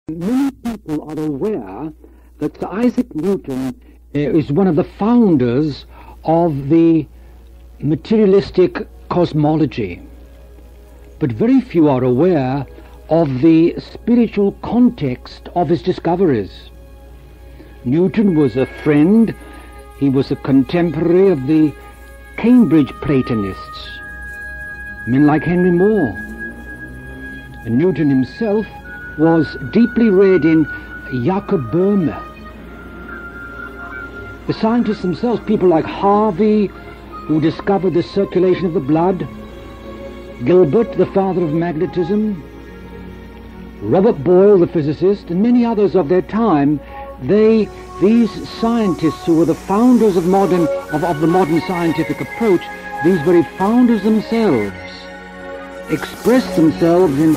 Many people are aware that Sir Isaac Newton is one of the founders of the materialistic cosmology, but very few are aware of the spiritual context of his discoveries. Newton was a friend, he was a contemporary of the Cambridge Platonists, men like Henry Moore. And Newton himself was deeply read in Jacob Boehme. The scientists themselves, people like Harvey, who discovered the circulation of the blood, Gilbert, the father of magnetism, Robert Boyle, the physicist, and many others of their time, these scientists who were the founders of the modern scientific approach, these very founders themselves expressed themselves in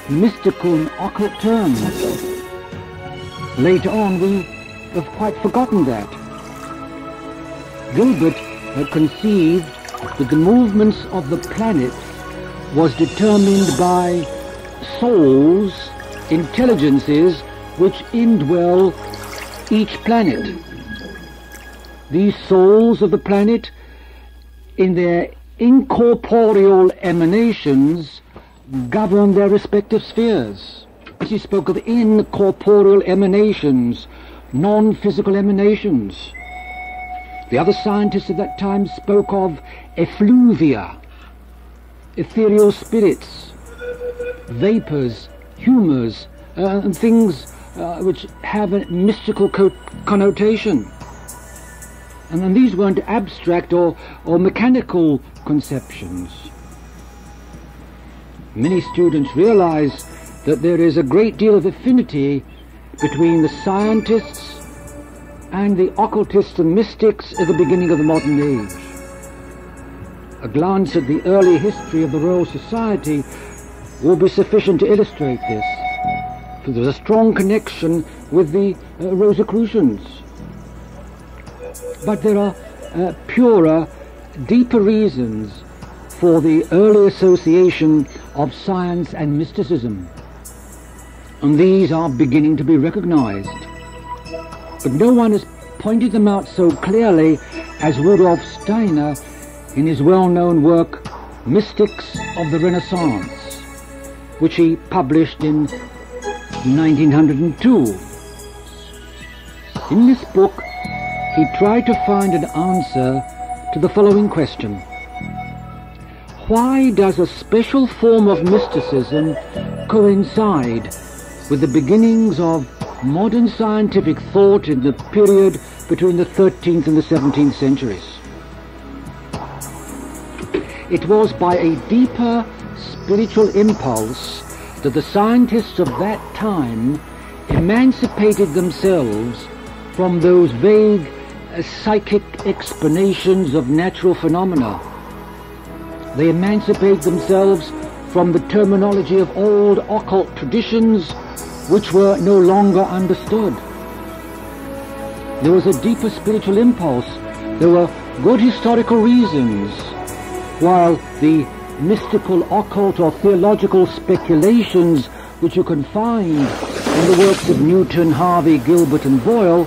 mystical and occult terms. Later on, we have quite forgotten that. Gilbert conceived that the movements of the planets was determined by souls, intelligences, which indwell each planet. These souls of the planet, in their incorporeal emanations, govern their respective spheres. He spoke of incorporeal emanations, non-physical emanations. The other scientists at that time spoke of effluvia, ethereal spirits, vapors, humours, and things which have a mystical connotation. And then these weren't abstract or mechanical conceptions. Many students realize that there is a great deal of affinity between the scientists and the occultists and mystics at the beginning of the modern age. A glance at the early history of the Royal Society will be sufficient to illustrate this. For there was a strong connection with the Rosicrucians. But there are purer, deeper reasons for the early association of science and mysticism, and these are beginning to be recognized. But no one has pointed them out so clearly as Rudolf Steiner in his well-known work Mystics of the Renaissance, which he published in 1902. In this book, he tried to find an answer to the following question: why does a special form of mysticism coincide with the beginnings of modern scientific thought in the period between the 13th and the 17th centuries? It was by a deeper spiritual impulse that the scientists of that time emancipated themselves from those vague psychic explanations of natural phenomena. They emancipate themselves from the terminology of old occult traditions which were no longer understood. There was a deeper spiritual impulse. There were good historical reasons, while the mystical, occult or theological speculations which you can find in the works of Newton, Harvey, Gilbert and Boyle,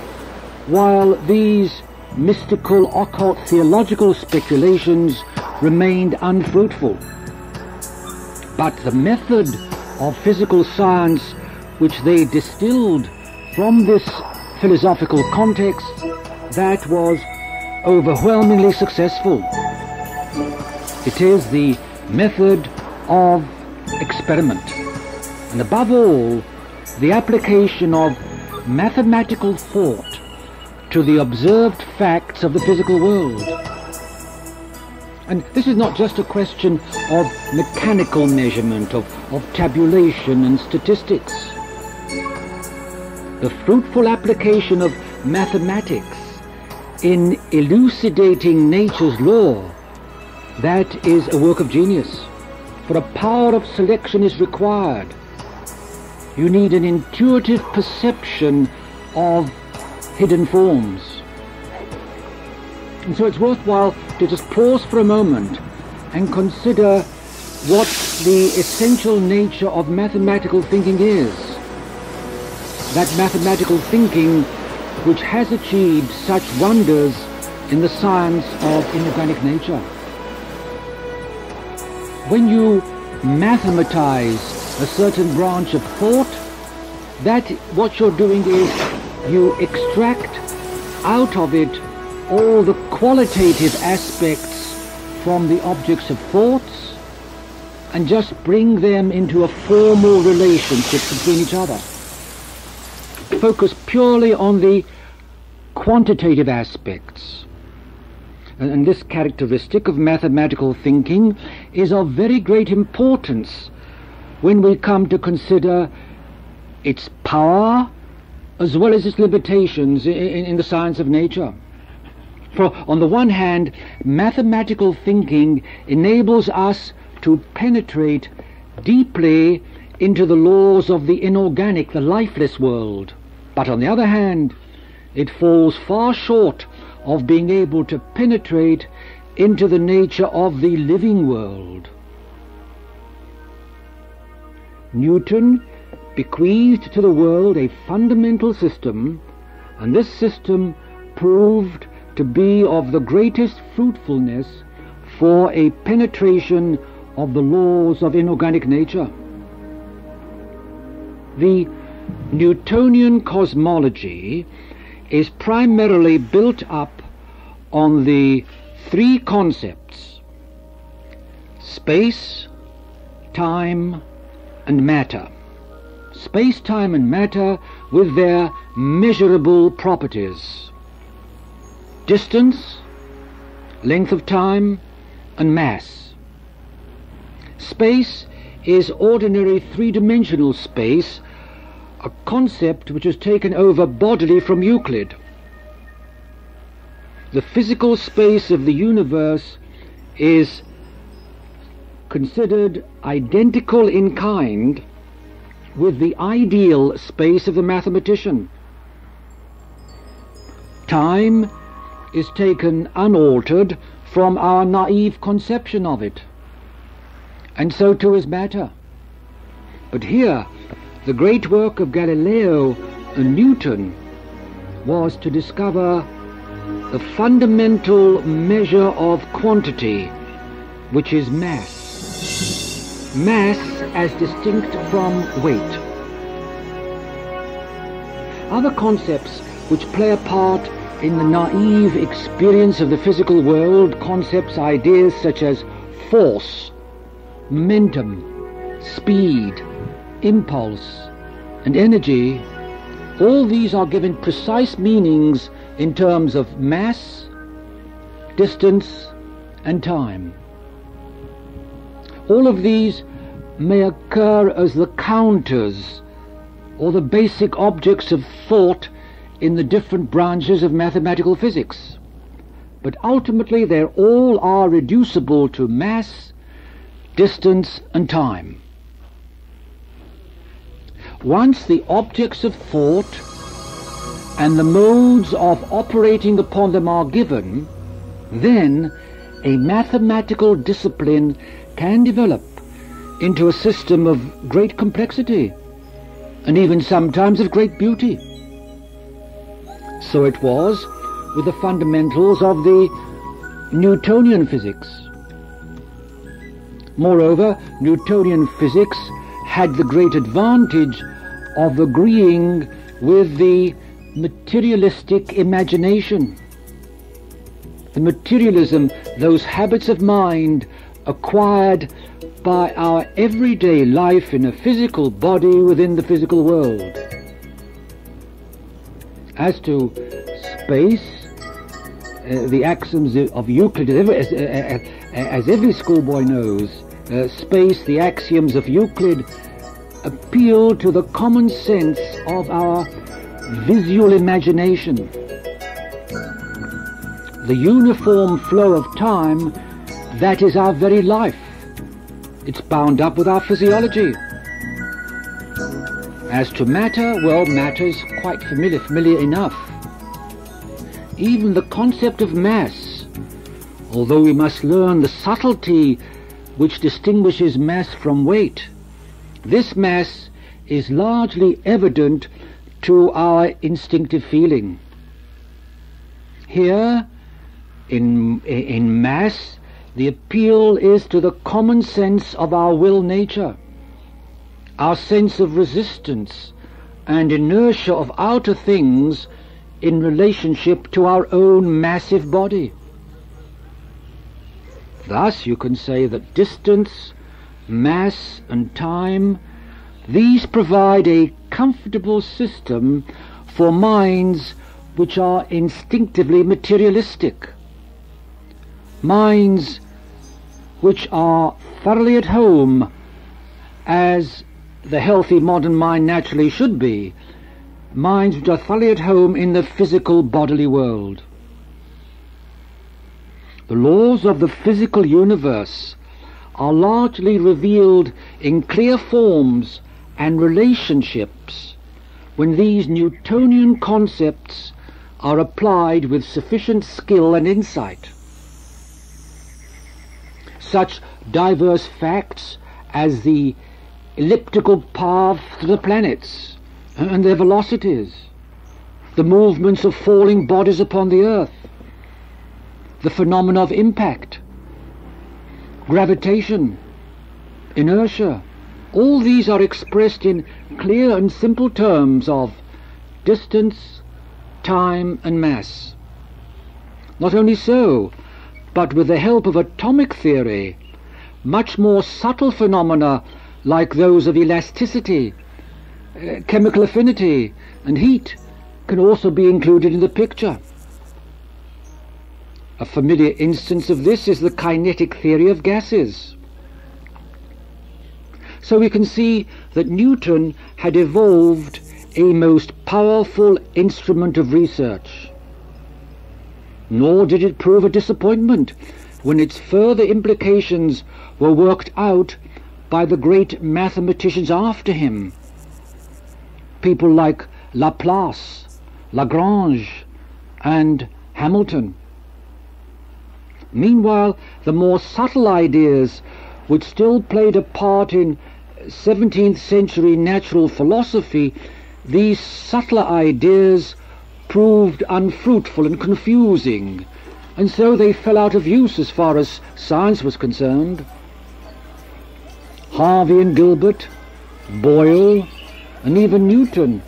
while these mystical, occult, theological speculations remained unfruitful. But the method of physical science which they distilled from this philosophical context, that was overwhelmingly successful. It is the method of experiment, and above all, the application of mathematical thought to the observed facts of the physical world. And this is not just a question of mechanical measurement, of tabulation and statistics. The fruitful application of mathematics in elucidating nature's law, that is a work of genius. For a power of selection is required. You need an intuitive perception of hidden forms. And so it's worthwhile to just pause for a moment and consider what the essential nature of mathematical thinking is. that mathematical thinking which has achieved such wonders in the science of inorganic nature. When you mathematize a certain branch of thought, that what you're doing is you extract out of it all the qualitative aspects from the objects of thoughts and just bring them into a formal relationship between each other. Focus purely on the quantitative aspects. And this characteristic of mathematical thinking is of very great importance when we come to consider its power as well as its limitations in the science of nature. For on the one hand, mathematical thinking enables us to penetrate deeply into the laws of the inorganic, the lifeless world. But on the other hand, it falls far short of being able to penetrate into the nature of the living world. Newton bequeathed to the world a fundamental system, and this system proved to be of the greatest fruitfulness for a penetration of the laws of inorganic nature. The Newtonian cosmology is primarily built up on the three concepts: space, time, and matter. Space, time, and matter with their measurable properties: distance, length of time, and mass. Space is ordinary three-dimensional space, a concept which was taken over bodily from Euclid. The physical space of the universe is considered identical in kind with the ideal space of the mathematician. Time is taken unaltered from our naive conception of it, and so too is matter. But here, the great work of Galileo and Newton was to discover the fundamental measure of quantity, which is mass. Mass as distinct from weight. Other concepts which play a part in the naive experience of the physical world, concepts, ideas such as force, momentum, speed, impulse, and energy, all these are given precise meanings in terms of mass, distance, and time. All of these may occur as the counters or the basic objects of thought in the different branches of mathematical physics, but ultimately they all are reducible to mass, distance, and time. Once the objects of thought and the modes of operating upon them are given, then a mathematical discipline can develop into a system of great complexity and even sometimes of great beauty. So it was with the fundamentals of the Newtonian physics. Moreover, Newtonian physics had the great advantage of agreeing with the materialistic imagination. The materialism, those habits of mind acquired by our everyday life in a physical body within the physical world. As to space, the axioms of Euclid, as every schoolboy knows, space, the axioms of Euclid appeal to the common sense of our visual imagination. The uniform flow of time, that is our very life. It's bound up with our physiology. As to matter, well, matter's quite familiar enough. Even the concept of mass, although we must learn the subtlety which distinguishes mass from weight, this mass is largely evident to our instinctive feeling. Here, in mass, the appeal is to the common sense of our will nature, our sense of resistance and inertia of outer things in relationship to our own massive body. Thus you can say that distance, mass and time, these provide a comfortable system for minds which are instinctively materialistic, minds which are thoroughly at home, as the healthy modern mind naturally should be, minds which are thoroughly at home in the physical bodily world. The laws of the physical universe are largely revealed in clear forms and relationships when these Newtonian concepts are applied with sufficient skill and insight. Such diverse facts as the elliptical paths of the planets and their velocities, the movements of falling bodies upon the earth, the phenomena of impact, gravitation, inertia, all these are expressed in clear and simple terms of distance, time and mass. Not only so, but with the help of atomic theory, much more subtle phenomena like those of elasticity, chemical affinity and heat can also be included in the picture. A familiar instance of this is the kinetic theory of gases. So we can see that Newton had evolved a most powerful instrument of research. Nor did it prove a disappointment when its further implications were worked out by the great mathematicians after him, people like Laplace, Lagrange and Hamilton. Meanwhile, the more subtle ideas which still played a part in 17th century natural philosophy, these subtler ideas proved unfruitful and confusing, and so they fell out of use as far as science was concerned. Harvey and Gilbert, Boyle, and even Newton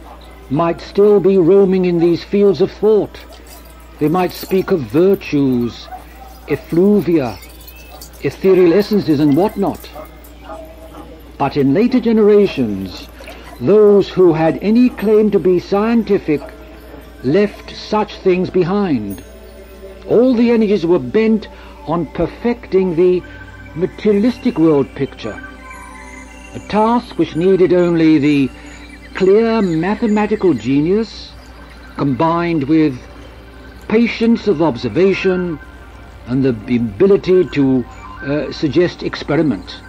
might still be roaming in these fields of thought. They might speak of virtues, effluvia, ethereal essences and whatnot. But in later generations, those who had any claim to be scientific left such things behind. All the energies were bent on perfecting the materialistic world picture, a task which needed only the clear mathematical genius combined with patience of observation and the ability to suggest experiment.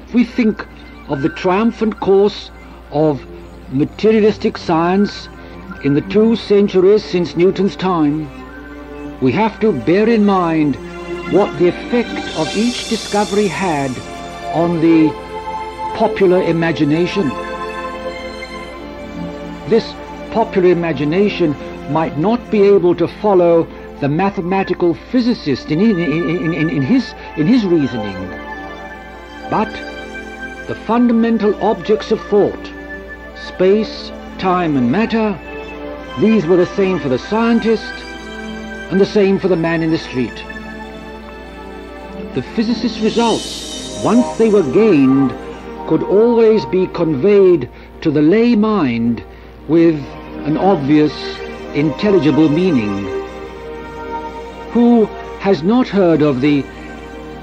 If we think of the triumphant course of materialistic science in the 2 centuries since Newton's time, we have to bear in mind what the effect of each discovery had on the popular imagination. This popular imagination might not be able to follow the mathematical physicist in his reasoning, but the fundamental objects of thought, space, time and matter, these were the same for the scientist and the same for the man in the street. The physicist's results, once they were gained, could always be conveyed to the lay mind with an obvious, intelligible meaning. Who has not heard of the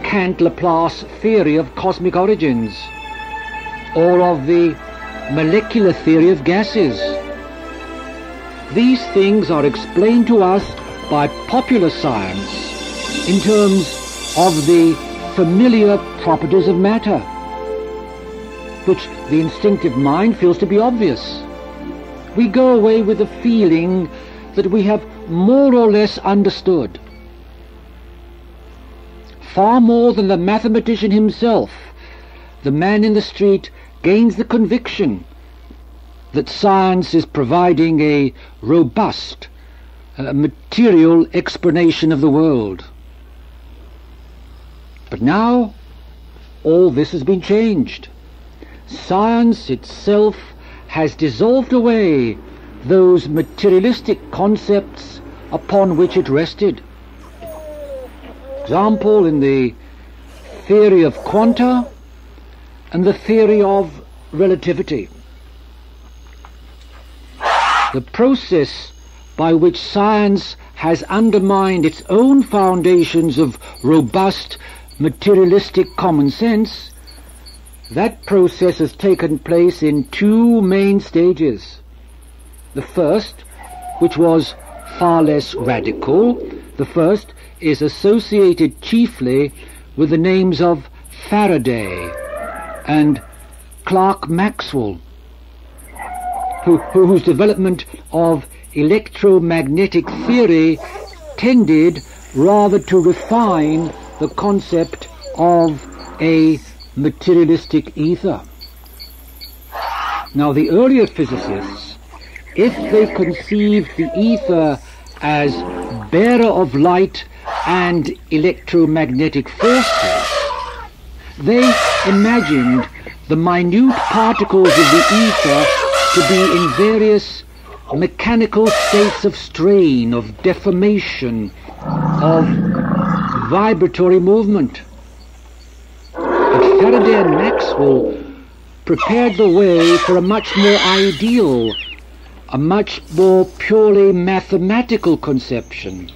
Kant-Laplace theory of cosmic origins, or of the molecular theory of gases? These things are explained to us by popular science in terms of the familiar properties of matter, which the instinctive mind feels to be obvious. We go away with the feeling that we have more or less understood. Far more than the mathematician himself, the man in the street gains the conviction that science is providing a robust, material explanation of the world. But now all this has been changed. Science itself has dissolved away those materialistic concepts upon which it rested. Example, in the theory of quanta and the theory of relativity. The process by which science has undermined its own foundations of robust materialistic common sense, that process has taken place in two main stages. The first, which was far less radical, the first is associated chiefly with the names of Faraday and Clerk Maxwell, whose development of electromagnetic theory tended rather to refine the concept of a materialistic ether. Now, the earlier physicists, if they conceived the ether as bearer of light and electromagnetic forces, they imagined the minute particles of the ether to be in various mechanical states of strain, of deformation, of vibratory movement. But Faraday and Maxwell prepared the way for a much more ideal, a much more purely mathematical conception.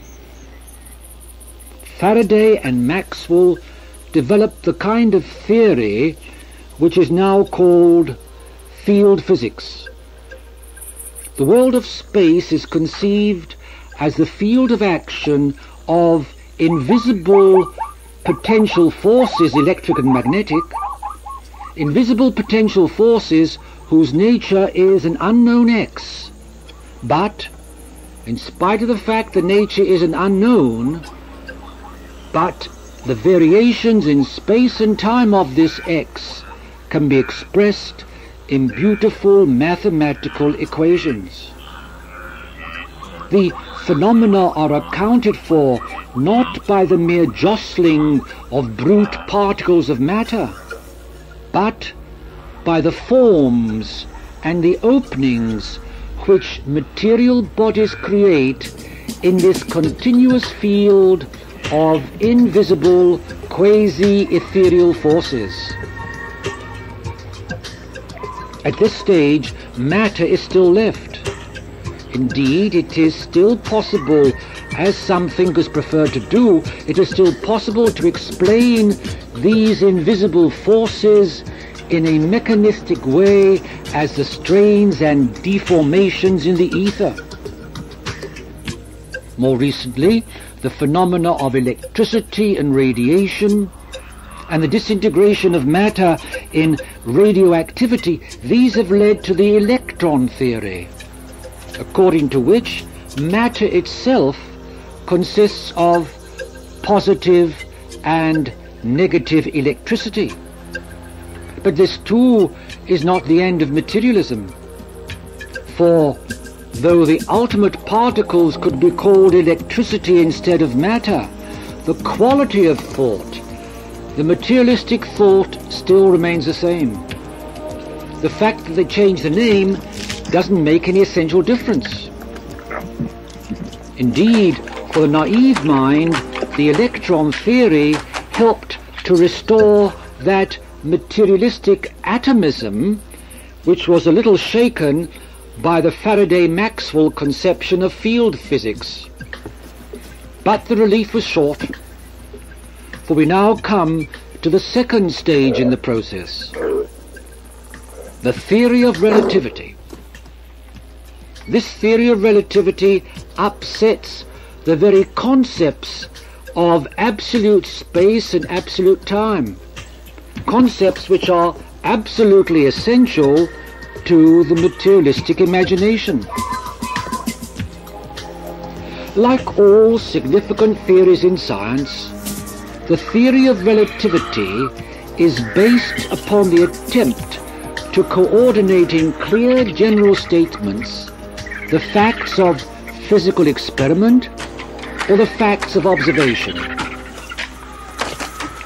Faraday and Maxwell developed the kind of theory which is now called field physics. The world of space is conceived as the field of action of invisible potential forces, electric and magnetic, invisible potential forces whose nature is an unknown X. But, in spite of the fact that nature is an unknown, but the variations in space and time of this X can be expressed in beautiful mathematical equations. The phenomena are accounted for not by the mere jostling of brute particles of matter, but by the forms and the openings which material bodies create in this continuous field of invisible quasi-ethereal forces. At this stage, matter is still left. Indeed, it is still possible, as some thinkers prefer to do, it is still possible to explain these invisible forces in a mechanistic way as the strains and deformations in the ether. More recently, the phenomena of electricity and radiation and the disintegration of matter in radioactivity, these have led to the electron theory, according to which matter itself consists of positive and negative electricity. But this too is not the end of materialism, for though the ultimate particles could be called electricity instead of matter, the quality of thought, the materialistic thought, still remains the same. The fact that they change the name doesn't make any essential difference. Indeed, for the naive mind, the electron theory helped to restore that materialistic atomism which was a little shaken by the Faraday-Maxwell conception of field physics. But the relief was short, for we now come to the second stage in the process, the theory of relativity. This theory of relativity upsets the very concepts of absolute space and absolute time, concepts which are absolutely essential to the materialistic imagination. Like all significant theories in science, the theory of relativity is based upon the attempt to coordinate in clear general statements the facts of physical experiment or the facts of observation.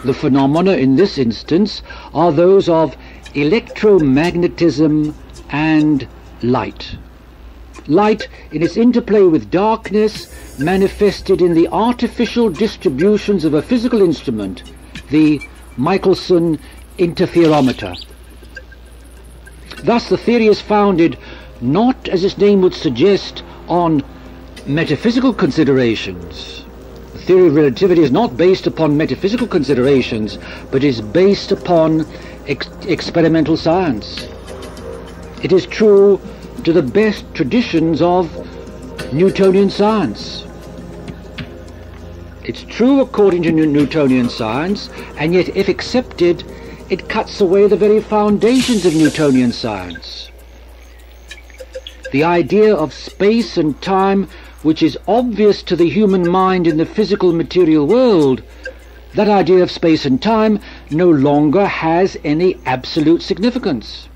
The phenomena in this instance are those of electromagnetism and light. Light in its interplay with darkness manifested in the artificial distributions of a physical instrument, the Michelson interferometer. Thus the theory is founded not, as its name would suggest, on metaphysical considerations. The theory of relativity is not based upon metaphysical considerations, but is based upon experimental science. It is true to the best traditions of Newtonian science. It's true according to Newtonian science, and yet if accepted, it cuts away the very foundations of Newtonian science. The idea of space and time, which is obvious to the human mind in the physical material world, that idea of space and time no longer has any absolute significance.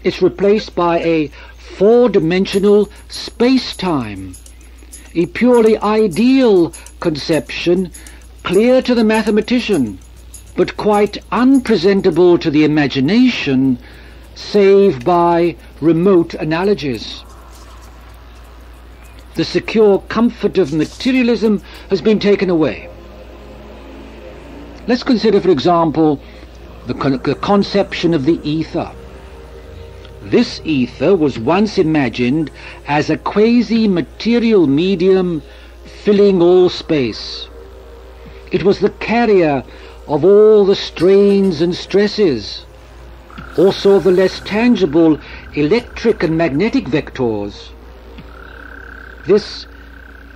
It's replaced by a four-dimensional space-time, a purely ideal conception, clear to the mathematician, but quite unpresentable to the imagination, save by remote analogies. The secure comfort of materialism has been taken away. Let's consider, for example, the conception of the ether. This ether was once imagined as a quasi-material medium filling all space. It was the carrier of all the strains and stresses, also of the less tangible electric and magnetic vectors. This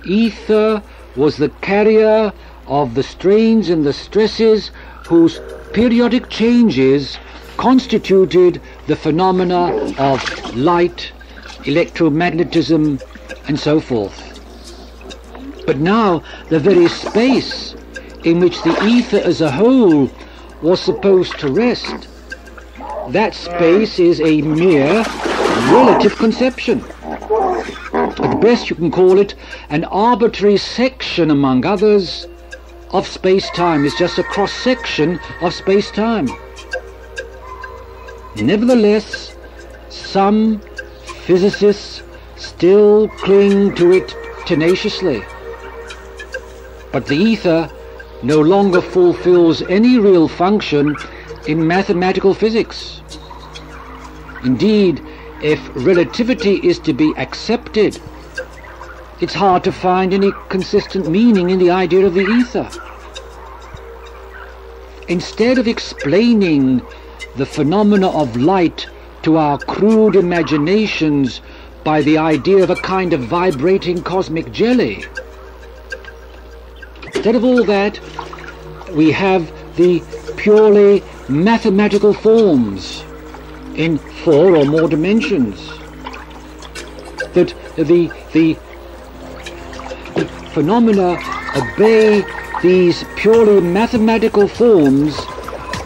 ether was the carrier of the strains and the stresses whose periodic changes constituted the phenomena of light, electromagnetism, and so forth. But now the very space in which the ether as a whole was supposed to rest, that space is a mere relative conception. At best you can call it an arbitrary section, among others, of space-time. It's just a cross-section of space-time. Nevertheless, some physicists still cling to it tenaciously. But the ether no longer fulfills any real function in mathematical physics. Indeed, if relativity is to be accepted, it's hard to find any consistent meaning in the idea of the ether. Instead of explaining the phenomena of light to our crude imaginations by the idea of a kind of vibrating cosmic jelly, instead of all that, we have the purely mathematical forms in 4 or more dimensions. That the phenomena obey these purely mathematical forms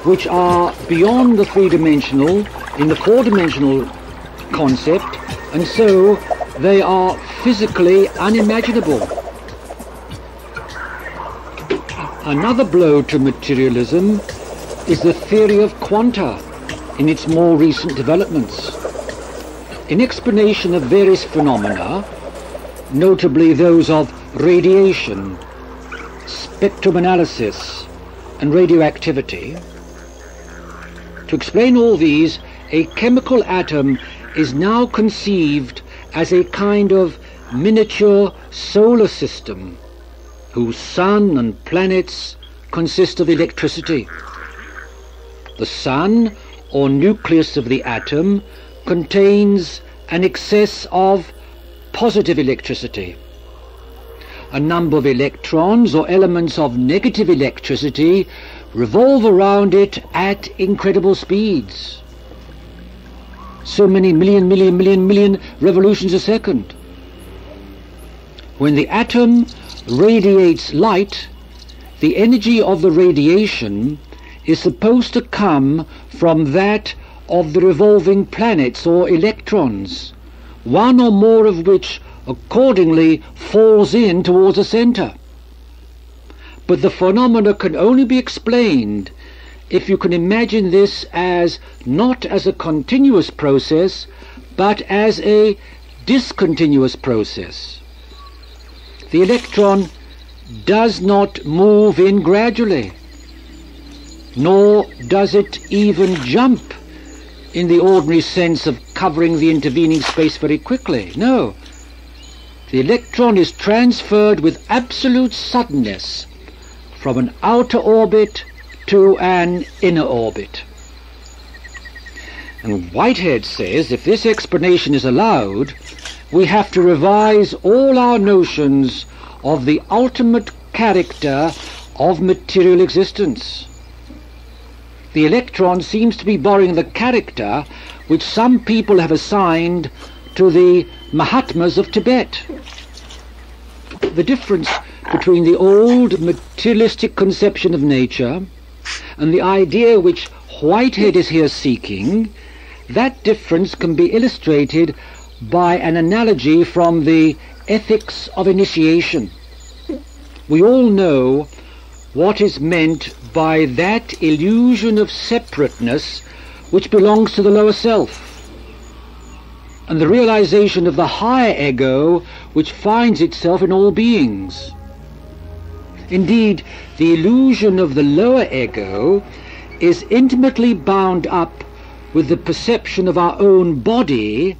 which are beyond the three-dimensional, in the four-dimensional concept, and so they are physically unimaginable. Another blow to materialism is the theory of quanta in its more recent developments. In explanation of various phenomena, notably those of radiation, spectrum analysis, and radioactivity, to explain all these, a chemical atom is now conceived as a kind of miniature solar system whose sun and planets consist of electricity. The sun, or nucleus of the atom, contains an excess of positive electricity. A number of electrons or elements of negative electricity revolve around it at incredible speeds. So many million revolutions a second. When the atom radiates light, the energy of the radiation is supposed to come from that of the revolving planets or electrons, one or more of which accordingly falls in towards the center. But the phenomena can only be explained if you can imagine this as not as a continuous process, but as a discontinuous process. The electron does not move in gradually, nor does it even jump in the ordinary sense of covering the intervening space very quickly. No, the electron is transferred with absolute suddenness from an outer orbit to an inner orbit. And Whitehead says if this explanation is allowed, we have to revise all our notions of the ultimate character of material existence. The electron seems to be borrowing the character which some people have assigned to the Mahatmas of Tibet. The difference between the old materialistic conception of nature and the idea which Whitehead is here seeking, that difference can be illustrated by an analogy from the ethics of initiation. We all know what is meant by that illusion of separateness which belongs to the lower self, and the realization of the higher ego which finds itself in all beings. Indeed, the illusion of the lower ego is intimately bound up with the perception of our own body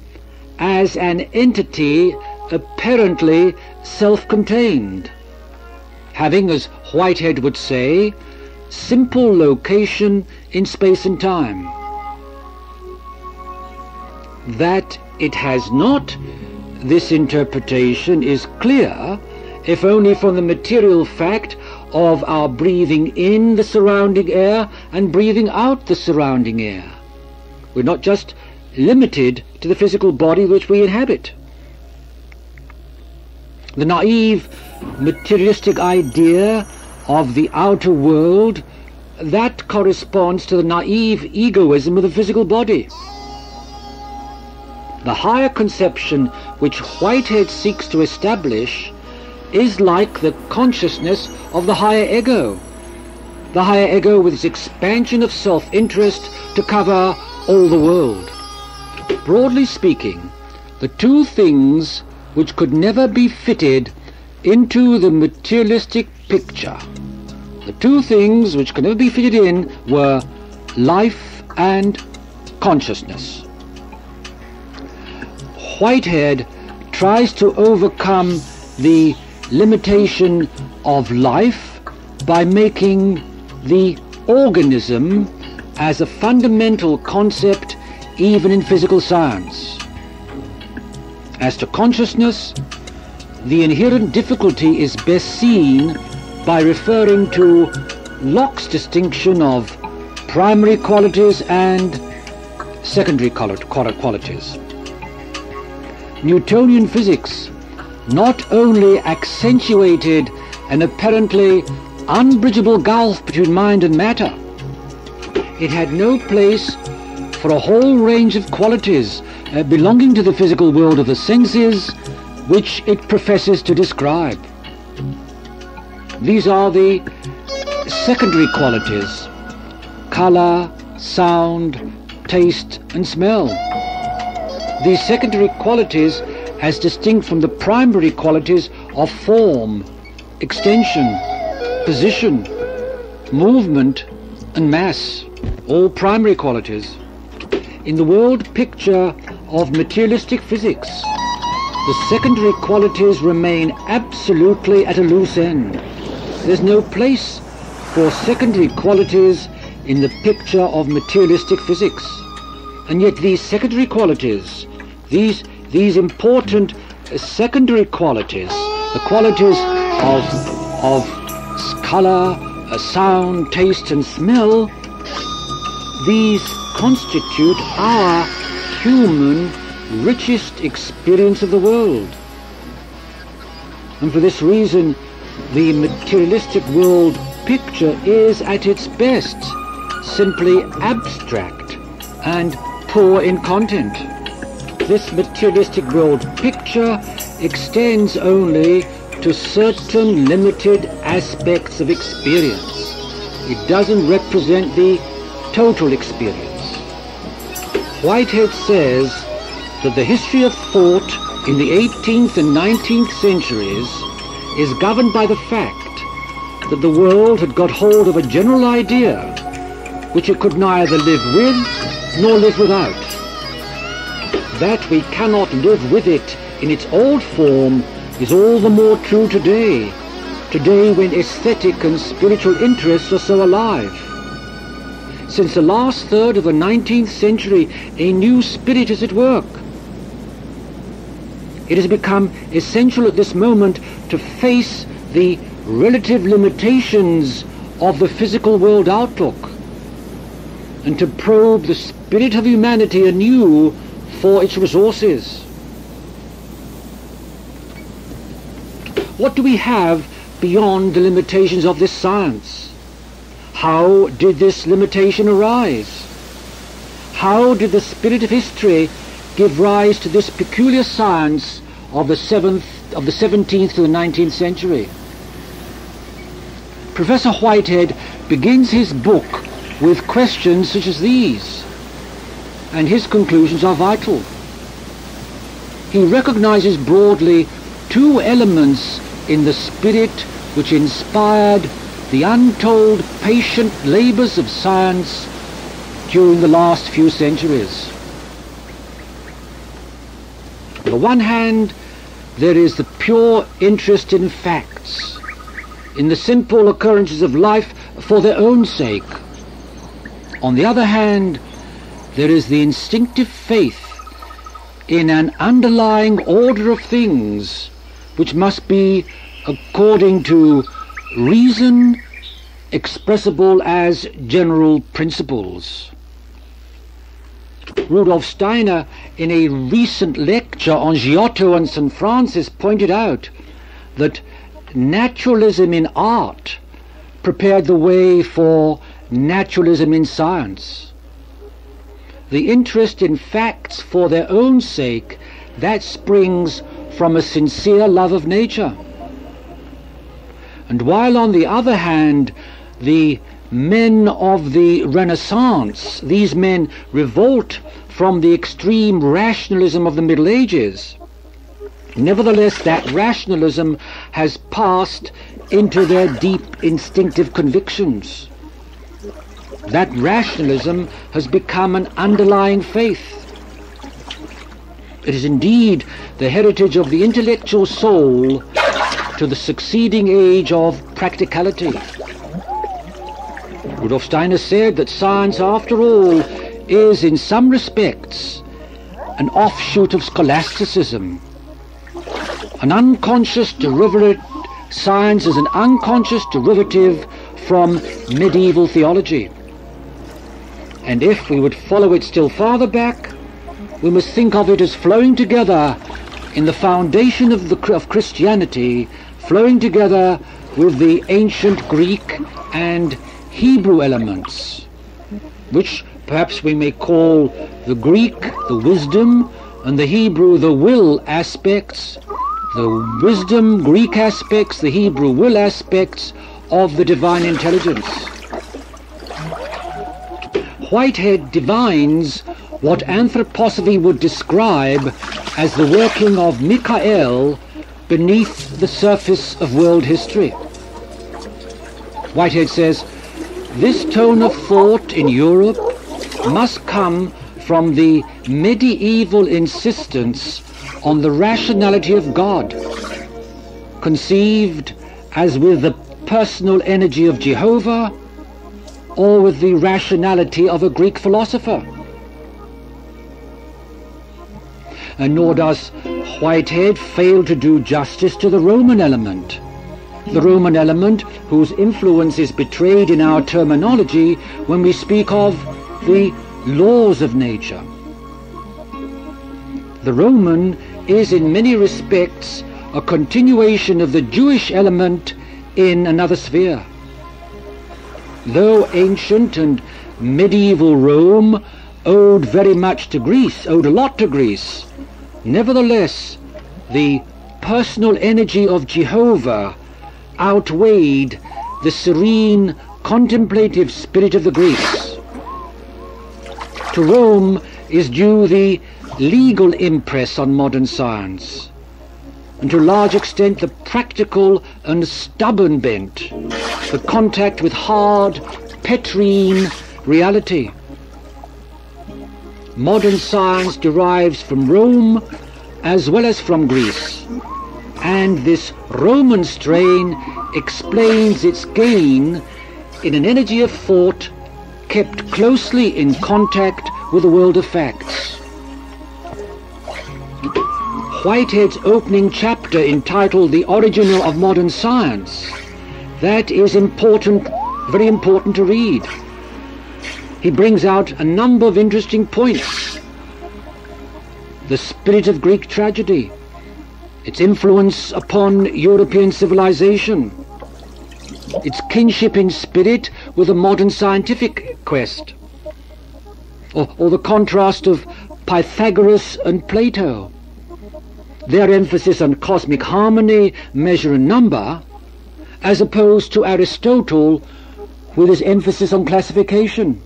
as an entity apparently self-contained, having, as Whitehead would say, simple location in space and time. That it has not this interpretation is clear, if only from the material fact of our breathing in the surrounding air and breathing out the surrounding air. We're not just limited to the physical body which we inhabit. The naive materialistic idea of the outer world, that corresponds to the naive egoism of the physical body. The higher conception which Whitehead seeks to establish is like the consciousness of the higher ego. The higher ego with its expansion of self-interest to cover all the world. Broadly speaking, the two things which could never be fitted into the materialistic picture, the two things which could never be fitted in were life and consciousness. Whitehead tries to overcome the limitation of life by making the organism as a fundamental concept even in physical science. As to consciousness, the inherent difficulty is best seen by referring to Locke's distinction of primary qualities and secondary qualities. Newtonian physics not only accentuated an apparently unbridgeable gulf between mind and matter, it had no place for a whole range of qualities belonging to the physical world of the senses which it professes to describe. These are the secondary qualities: color, sound, taste and smell. These secondary qualities as distinct from the primary qualities of form, extension, position, movement and mass, all primary qualities. In the world picture of materialistic physics, the secondary qualities remain absolutely at a loose end. There's no place for secondary qualities in the picture of materialistic physics. And yet these secondary qualities, these important secondary qualities, the qualities of color, sound, taste and smell, these constitute our human richest experience of the world. And for this reason, the materialistic world picture is at its best simply abstract and poor in content. This materialistic world picture extends only to certain limited aspects of experience. It doesn't represent the total experience. Whitehead says that the history of thought in the 18th and 19th centuries is governed by the fact that the world had got hold of a general idea which it could neither live with nor live without. That we cannot live with it in its old form is all the more true today when aesthetic and spiritual interests are so alive. Since the last third of the 19th century, a new spirit is at work. It has become essential at this moment to face the relative limitations of the physical world outlook and to probe the spirit of humanity anew for its resources. What do we have beyond the limitations of this science? How did this limitation arise? How did the spirit of history give rise to this peculiar science of the 17th to the 19th century? Professor Whitehead begins his book with questions such as these, and his conclusions are vital. He recognizes broadly two elements in the spirit which inspired the untold patient labors of science during the last few centuries. On the one hand, there is the pure interest in facts, in the simple occurrences of life for their own sake. On the other hand, there is the instinctive faith in an underlying order of things which must be according to reason, expressible as general principles. Rudolf Steiner, in a recent lecture on Giotto and St. Francis, pointed out that naturalism in art prepared the way for naturalism in science. The interest in facts for their own sake, that springs from a sincere love of nature. And while on the other hand, the men of the Renaissance, these men revolt from the extreme rationalism of the Middle Ages, nevertheless that rationalism has passed into their deep instinctive convictions. That rationalism has become an underlying faith. It is indeed the heritage of the intellectual soul to the succeeding age of practicality. Rudolf Steiner said that science, after all, is in some respects an offshoot of scholasticism. An unconscious derivative, science is an unconscious derivative from medieval theology. And if we would follow it still farther back, we must think of it as flowing together in the foundation of Christianity, flowing together with the ancient Greek and Hebrew elements, which perhaps we may call the Greek the wisdom and the Hebrew the will aspects, the wisdom Greek aspects, the Hebrew will aspects of the divine intelligence. Whitehead divines what anthroposophy would describe as the working of Michael beneath the surface of world history. Whitehead says, this tone of thought in Europe must come from the medieval insistence on the rationality of God, conceived as with the personal energy of Jehovah or with the rationality of a Greek philosopher. And nor does Whitehead fail to do justice to the Roman element. The Roman element whose influence is betrayed in our terminology when we speak of the laws of nature. The Roman is in many respects a continuation of the Jewish element in another sphere. Though ancient and medieval Rome owed very much to Greece, owed a lot to Greece. Nevertheless, the personal energy of Jehovah outweighed the serene, contemplative spirit of the Greeks. To Rome is due the legal impress on modern science, and to a large extent the practical and stubborn bent, the contact with hard, petrine reality. Modern science derives from Rome as well as from Greece, and this Roman strain explains its gain in an energy of thought kept closely in contact with the world of facts. Whitehead's opening chapter, entitled The Origin of Modern Science, that is important, very important to read. He brings out a number of interesting points. The spirit of Greek tragedy, its influence upon European civilization, its kinship in spirit with the modern scientific quest, or the contrast of Pythagoras and Plato, their emphasis on cosmic harmony, measure and number, as opposed to Aristotle with his emphasis on classification.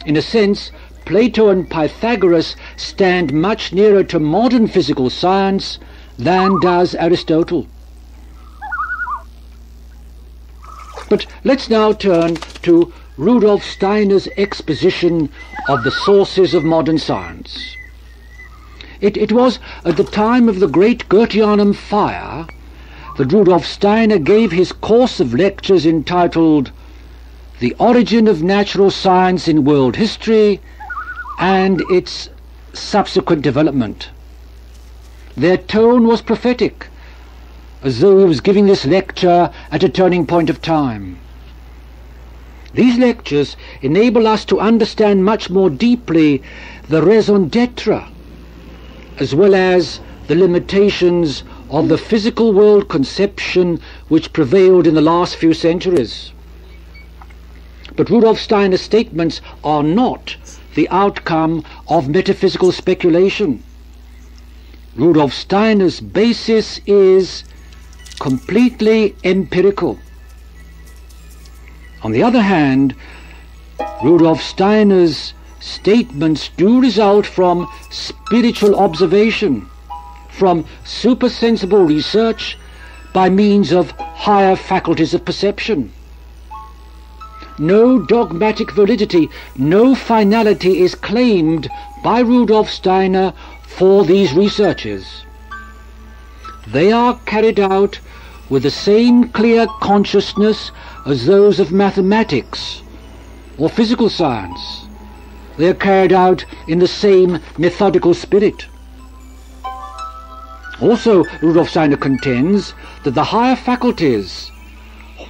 In a sense, Plato and Pythagoras stand much nearer to modern physical science than does Aristotle. But let's now turn to Rudolf Steiner's exposition of the sources of modern science. It was at the time of the great Goetheanum fire that Rudolf Steiner gave his course of lectures entitled The Origin of Natural Science in World History and its Subsequent Development. Their tone was prophetic, as though he was giving this lecture at a turning point of time. These lectures enable us to understand much more deeply the raison d'etre, as well as the limitations of the physical world conception which prevailed in the last few centuries. But Rudolf Steiner's statements are not the outcome of metaphysical speculation. Rudolf Steiner's basis is completely empirical. On the other hand, Rudolf Steiner's statements do result from spiritual observation, from supersensible research by means of higher faculties of perception. No dogmatic validity, no finality is claimed by Rudolf Steiner for these researches. They are carried out with the same clear consciousness as those of mathematics or physical science. They are carried out in the same methodical spirit. Also, Rudolf Steiner contends that the higher faculties,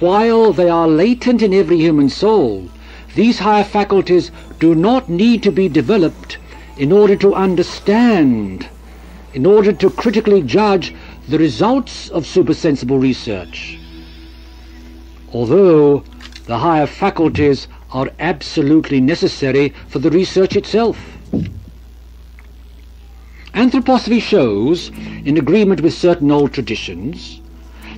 while they are latent in every human soul, these higher faculties do not need to be developed in order to understand, in order to critically judge the results of supersensible research, although the higher faculties are absolutely necessary for the research itself. Anthroposophy shows, in agreement with certain old traditions,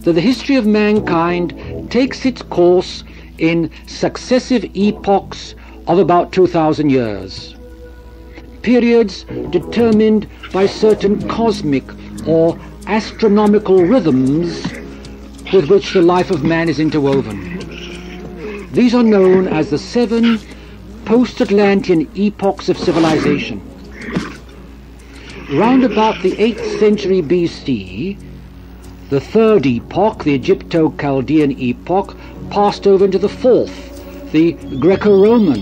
that the history of mankind takes its course in successive epochs of about 2,000 years, periods determined by certain cosmic or astronomical rhythms with which the life of man is interwoven. These are known as the 7 post-Atlantean epochs of civilization. Round about the 8th century BC, the 3rd epoch, the Egypto-Chaldean epoch, passed over into the 4th, the Greco-Roman.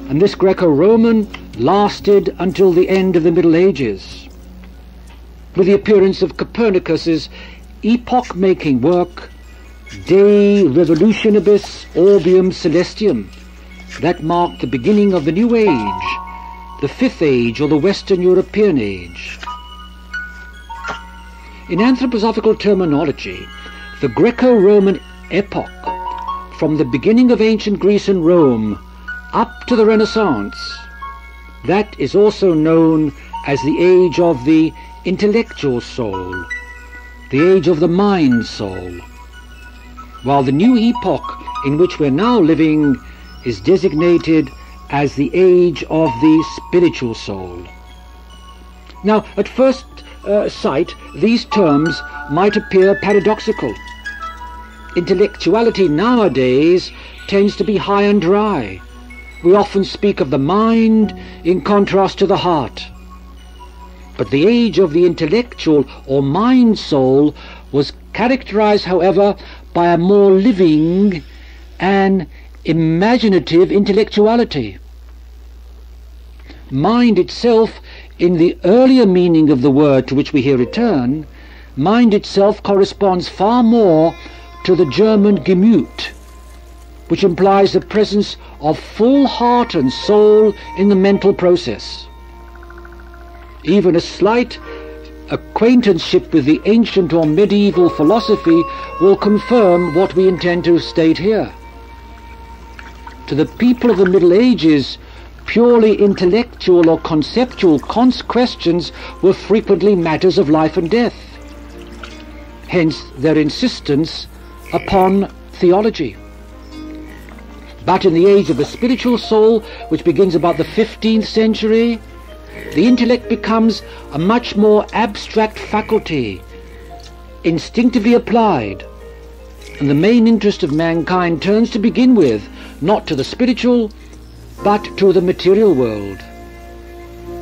And this Greco-Roman lasted until the end of the Middle Ages, with the appearance of Copernicus's epoch-making work, De Revolutionibus Orbium Celestium, that marked the beginning of the New Age, the 5th Age, or the Western European Age. In anthroposophical terminology, the Greco-Roman epoch, from the beginning of ancient Greece and Rome up to the Renaissance. That is also known as the age of the intellectual soul, the age of the mind soul, while the new epoch in which we're now living is designated as the age of the spiritual soul. Now, at first sight, these terms might appear paradoxical. Intellectuality nowadays tends to be high and dry. We often speak of the mind in contrast to the heart. But the age of the intellectual or mind soul was characterized, however, by a more living and imaginative intellectuality. Mind itself, in the earlier meaning of the word to which we here return, mind itself corresponds far more to the German Gemüt, which implies the presence of full heart and soul in the mental process. Even a slight acquaintanceship with the ancient or medieval philosophy will confirm what we intend to state here. To the people of the Middle Ages, purely intellectual or conceptual questions were frequently matters of life and death. Hence their insistence upon theology. But in the age of the spiritual soul, which begins about the 15th century, the intellect becomes a much more abstract faculty, instinctively applied, and the main interest of mankind turns to begin with not to the spiritual, but to the material world.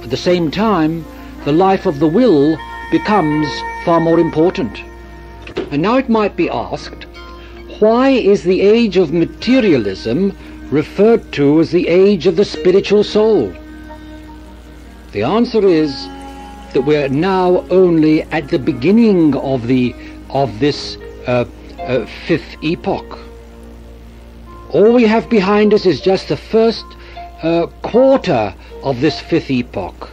At the same time, the life of the will becomes far more important. And now it might be asked, why is the age of materialism referred to as the age of the spiritual soul? The answer is that we're now only at the beginning of this fifth epoch. All we have behind us is just the first quarter of this fifth epoch.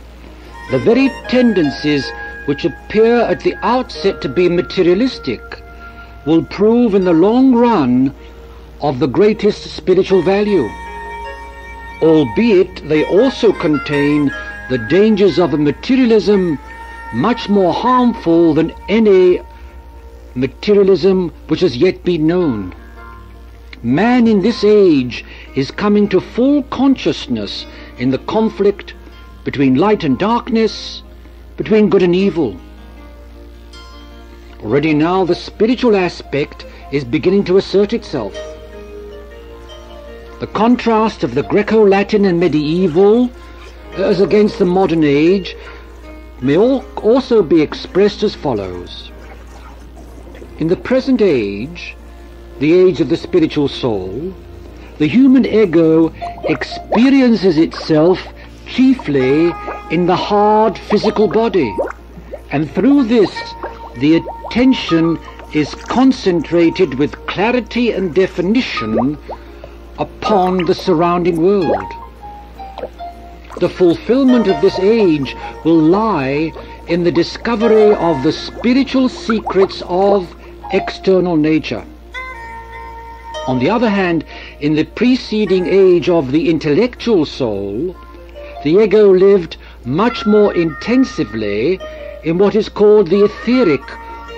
The very tendencies which appear at the outset to be materialistic will prove in the long run of the greatest spiritual value, albeit they also contain the dangers of a materialism much more harmful than any materialism which has yet been known. Man in this age is coming to full consciousness in the conflict between light and darkness, between good and evil. Already now the spiritual aspect is beginning to assert itself. The contrast of the Greco-Latin and medieval as against the modern age may also be expressed as follows. In the present age, the age of the spiritual soul, the human ego experiences itself chiefly in the hard physical body, and through this the attention is concentrated with clarity and definition upon the surrounding world. The fulfillment of this age will lie in the discovery of the spiritual secrets of external nature. On the other hand, in the preceding age of the intellectual soul, the ego lived much more intensively in what is called the etheric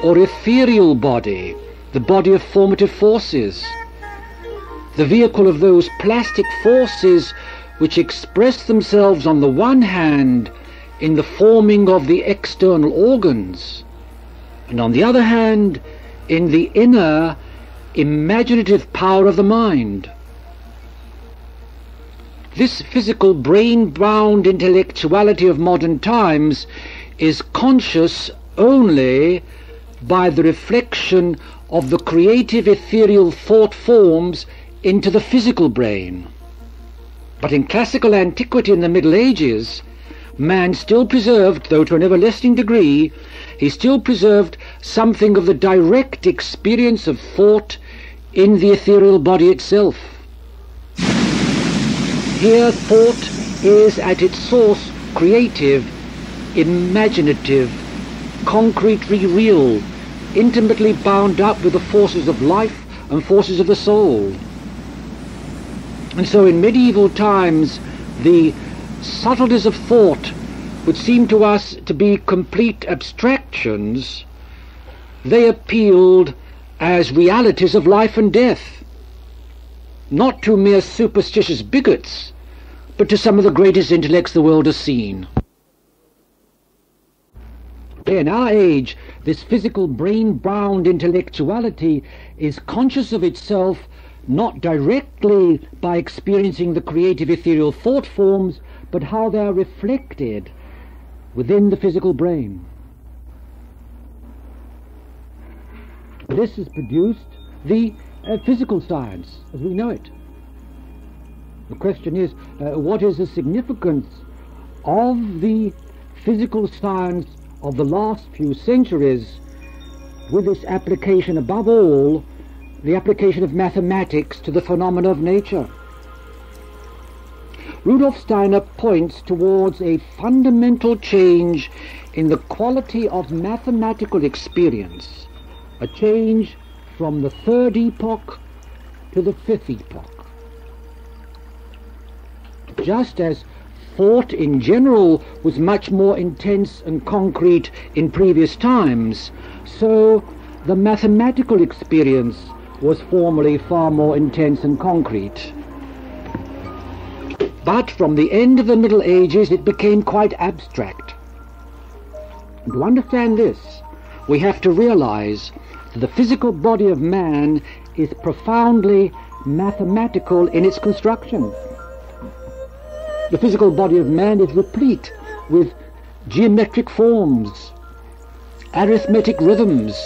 or ethereal body, the body of formative forces, the vehicle of those plastic forces which express themselves on the one hand in the forming of the external organs, and on the other hand in the inner imaginative power of the mind. This physical brain-bound intellectuality of modern times is conscious only by the reflection of the creative ethereal thought forms into the physical brain. But in classical antiquity in the Middle Ages, man still preserved, though to an everlasting degree, he still preserved something of the direct experience of thought in the ethereal body itself. Here thought is at its source creative, imaginative, concretely real, intimately bound up with the forces of life and forces of the soul. And so in medieval times, the subtleties of thought, which seem to us to be complete abstractions, they appealed as realities of life and death, not to mere superstitious bigots, but to some of the greatest intellects the world has seen. In our age, this physical brain-bound intellectuality is conscious of itself not directly by experiencing the creative ethereal thought forms, but how they are reflected within the physical brain. This has produced the physical science as we know it. The question is, what is the significance of the physical science of the last few centuries with its application, above all, the application of mathematics to the phenomena of nature? Rudolf Steiner points towards a fundamental change in the quality of mathematical experience, a change from the third epoch to the fifth epoch. Just as thought in general was much more intense and concrete in previous times, so the mathematical experience was formerly far more intense and concrete. But from the end of the Middle Ages it became quite abstract. And to understand this, we have to realize that the physical body of man is profoundly mathematical in its construction. The physical body of man is replete with geometric forms, arithmetic rhythms,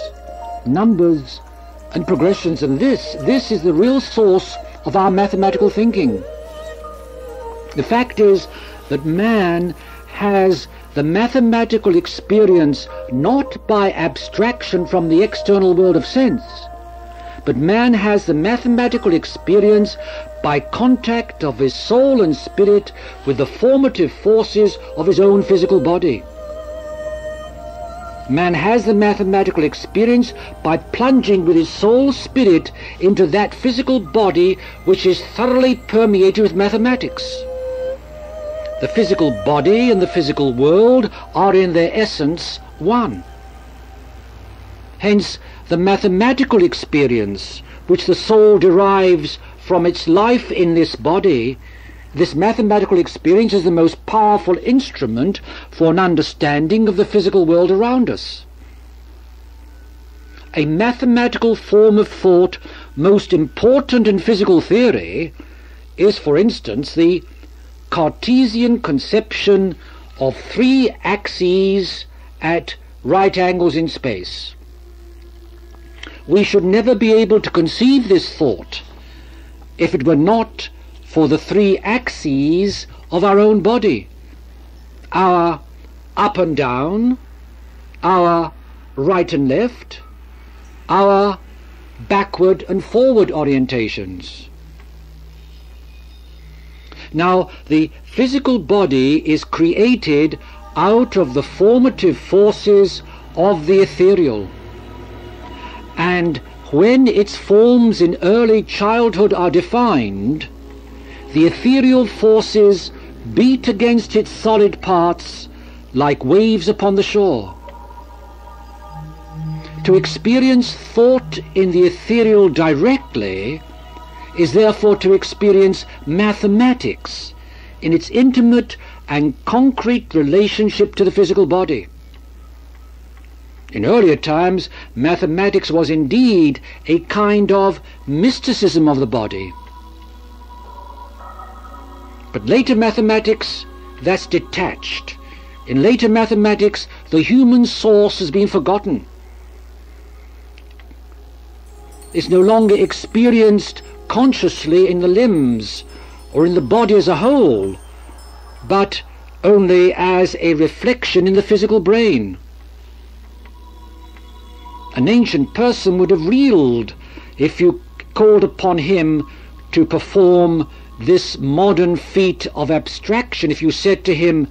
numbers and progressions, and this is the real source of our mathematical thinking. The fact is that man has the mathematical experience not by abstraction from the external world of sense, but man has the mathematical experience by contact of his soul and spirit with the formative forces of his own physical body. Man has the mathematical experience by plunging with his soul spirit into that physical body which is thoroughly permeated with mathematics. The physical body and the physical world are in their essence one. Hence, the mathematical experience which the soul derives from its life in this body, this mathematical experience is the most powerful instrument for an understanding of the physical world around us. A mathematical form of thought most important in physical theory is, for instance, the Cartesian conception of three axes at right angles in space. We should never be able to conceive this thought if it were not for the three axes of our own body, our up and down, our right and left, our backward and forward orientations. Now, the physical body is created out of the formative forces of the ethereal, and when its forms in early childhood are defined, the ethereal forces beat against its solid parts like waves upon the shore. To experience thought in the ethereal directly is therefore to experience mathematics in its intimate and concrete relationship to the physical body. In earlier times, mathematics was indeed a kind of mysticism of the body. But later mathematics, that's detached. In later mathematics, the human source has been forgotten. It's no longer experienced consciously in the limbs or in the body as a whole, but only as a reflection in the physical brain. An ancient person would have reeled if you called upon him to perform this modern feat of abstraction. If you said to him,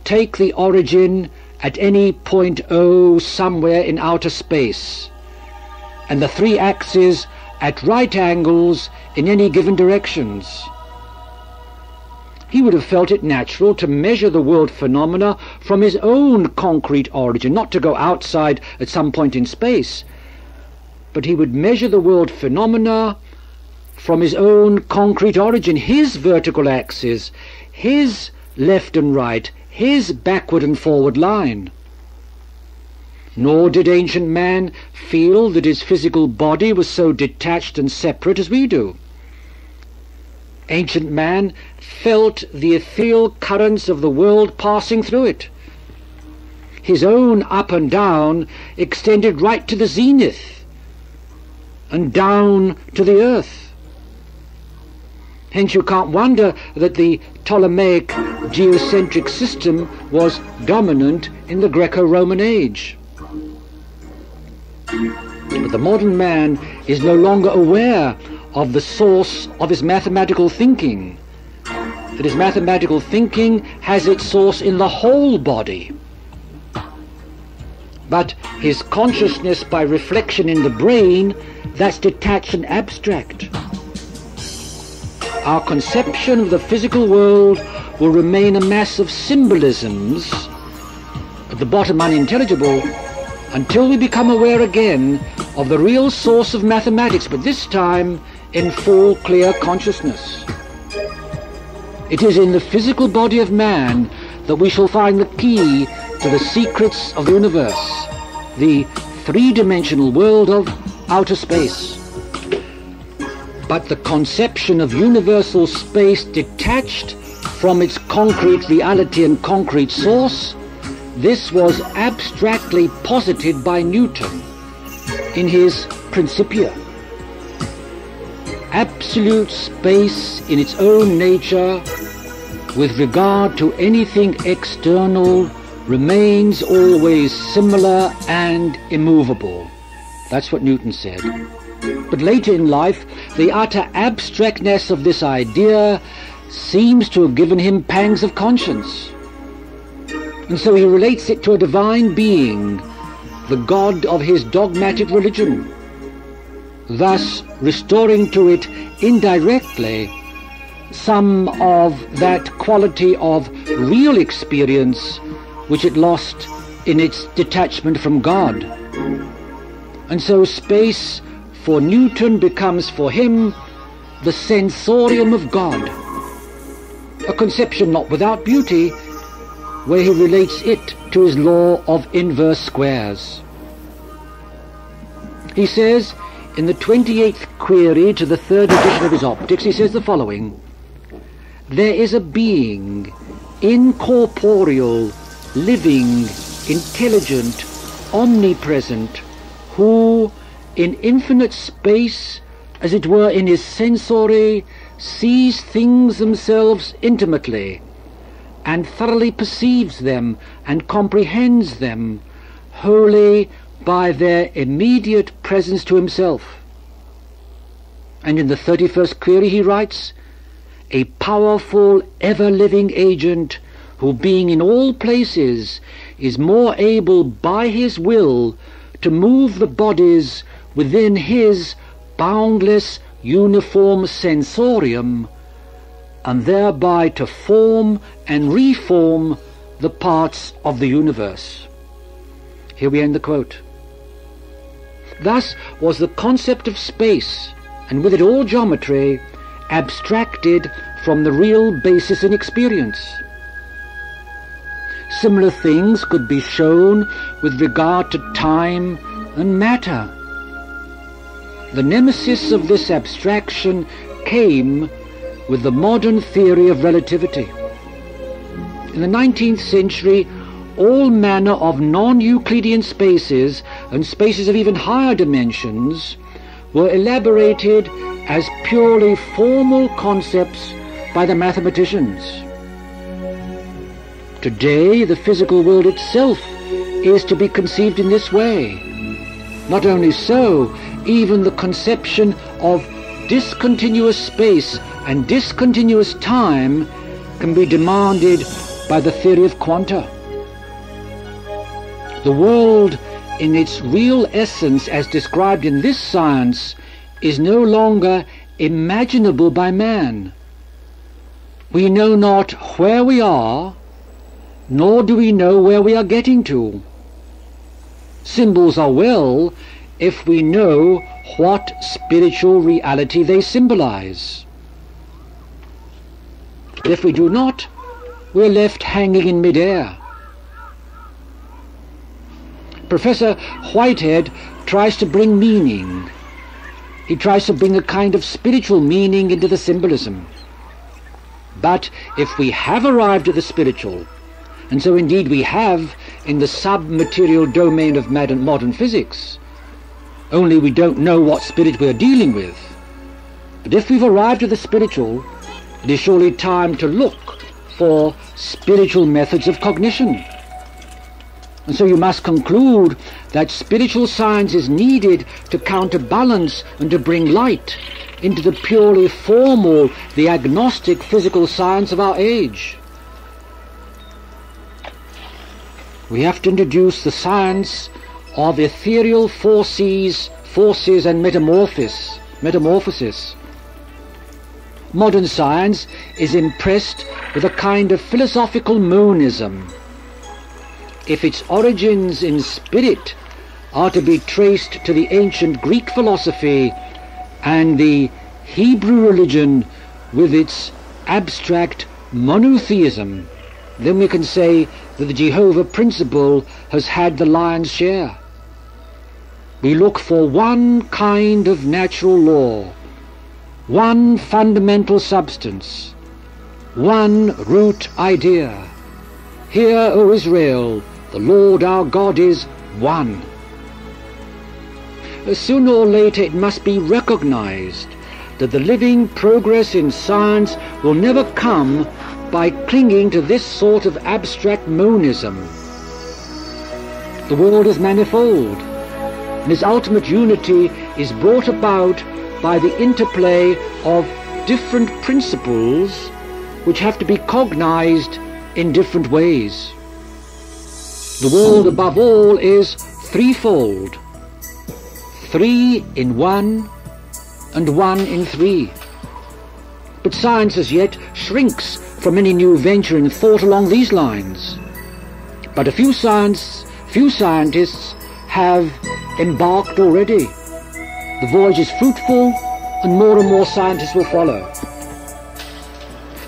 take the origin at any point O somewhere in outer space, and the three axes at right angles in any given directions, he would have felt it natural to measure the world phenomena from his own concrete origin, not to go outside at some point in space, but he would measure the world phenomena from his own concrete origin, his vertical axis, his left and right, his backward and forward line. Nor did ancient man feel that his physical body was so detached and separate as we do. Ancient man felt the ethereal currents of the world passing through it. His own up and down extended right to the zenith and down to the earth. Hence you can't wonder that the Ptolemaic geocentric system was dominant in the Greco-Roman age. But the modern man is no longer aware of the source of his mathematical thinking, that his mathematical thinking has its source in the whole body. But his consciousness by reflection in the brain, that's detached and abstract. Our conception of the physical world will remain a mass of symbolisms, at the bottom unintelligible, until we become aware again of the real source of mathematics, but this time in full, clear consciousness. It is in the physical body of man that we shall find the key to the secrets of the universe, the three-dimensional world of outer space. But the conception of universal space detached from its concrete reality and concrete source, this was abstractly posited by Newton in his Principia. Absolute space in its own nature, with regard to anything external, remains always similar and immovable. That's what Newton said. But later in life, the utter abstractness of this idea seems to have given him pangs of conscience. And so he relates it to a divine being, the God of his dogmatic religion, thus restoring to it indirectly some of that quality of real experience which it lost in its detachment from God. And so space for Newton becomes for him the sensorium of God, a conception not without beauty, where he relates it to his law of inverse squares. He says, in the 28th query to the 3rd edition of his Optics, he says the following: there is a being, incorporeal, living, intelligent, omnipresent, who, in infinite space, as it were in his sensory, sees things themselves intimately, and thoroughly perceives them and comprehends them wholly by their immediate presence to himself. And in the 31st query he writes, a powerful, ever-living agent who, being in all places, is more able by his will to move the bodies within his boundless uniform sensorium, and thereby to form and reform the parts of the universe. Here we end the quote. Thus was the concept of space, and with it all geometry, abstracted from the real basis in experience. Similar things could be shown with regard to time and matter. The nemesis of this abstraction came with the modern theory of relativity. In the 19th century, all manner of non-Euclidean spaces and spaces of even higher dimensions were elaborated as purely formal concepts by the mathematicians. Today, the physical world itself is to be conceived in this way. Not only so, even the conception of discontinuous space and discontinuous time can be demanded by the theory of quanta. The world in its real essence as described in this science is no longer imaginable by man. We know not where we are, nor do we know where we are getting to. Symbols are well if we know what spiritual reality they symbolize. But if we do not, we're left hanging in midair. Professor Whitehead tries to bring meaning. He tries to bring a kind of spiritual meaning into the symbolism. But if we have arrived at the spiritual, and so indeed we have in the sub-material domain of modern physics, only we don't know what spirit we're dealing with. But if we've arrived at the spiritual, it is surely time to look for spiritual methods of cognition. And so you must conclude that spiritual science is needed to counterbalance and to bring light into the purely formal, the agnostic physical science of our age. We have to introduce the science of ethereal forces and metamorphosis. Modern science is impressed with a kind of philosophical monism. If its origins in spirit are to be traced to the ancient Greek philosophy and the Hebrew religion with its abstract monotheism, then we can say that the Jehovah principle has had the lion's share. We look for one kind of natural law, one fundamental substance, one root idea. Hear, O Israel, the Lord our God is one. Sooner or later it must be recognized that the living progress in science will never come by clinging to this sort of abstract monism. The world is manifold, and its ultimate unity is brought about by the interplay of different principles which have to be cognized in different ways. The world above all is threefold: three in one and one in three. But science as yet shrinks from any new venture in thought along these lines. But a few scientists have embarked already. The voyage is fruitful, and more scientists will follow.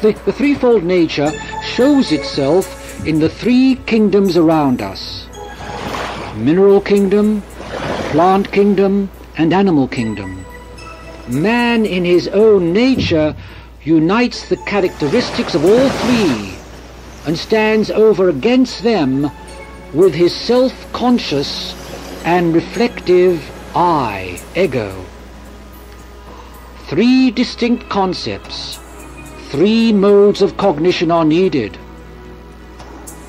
The threefold nature shows itself in the three kingdoms around us: mineral kingdom, plant kingdom, and animal kingdom. Man in his own nature unites the characteristics of all three and stands over against them with his self-conscious and reflective I, ego. Three distinct concepts, three modes of cognition are needed.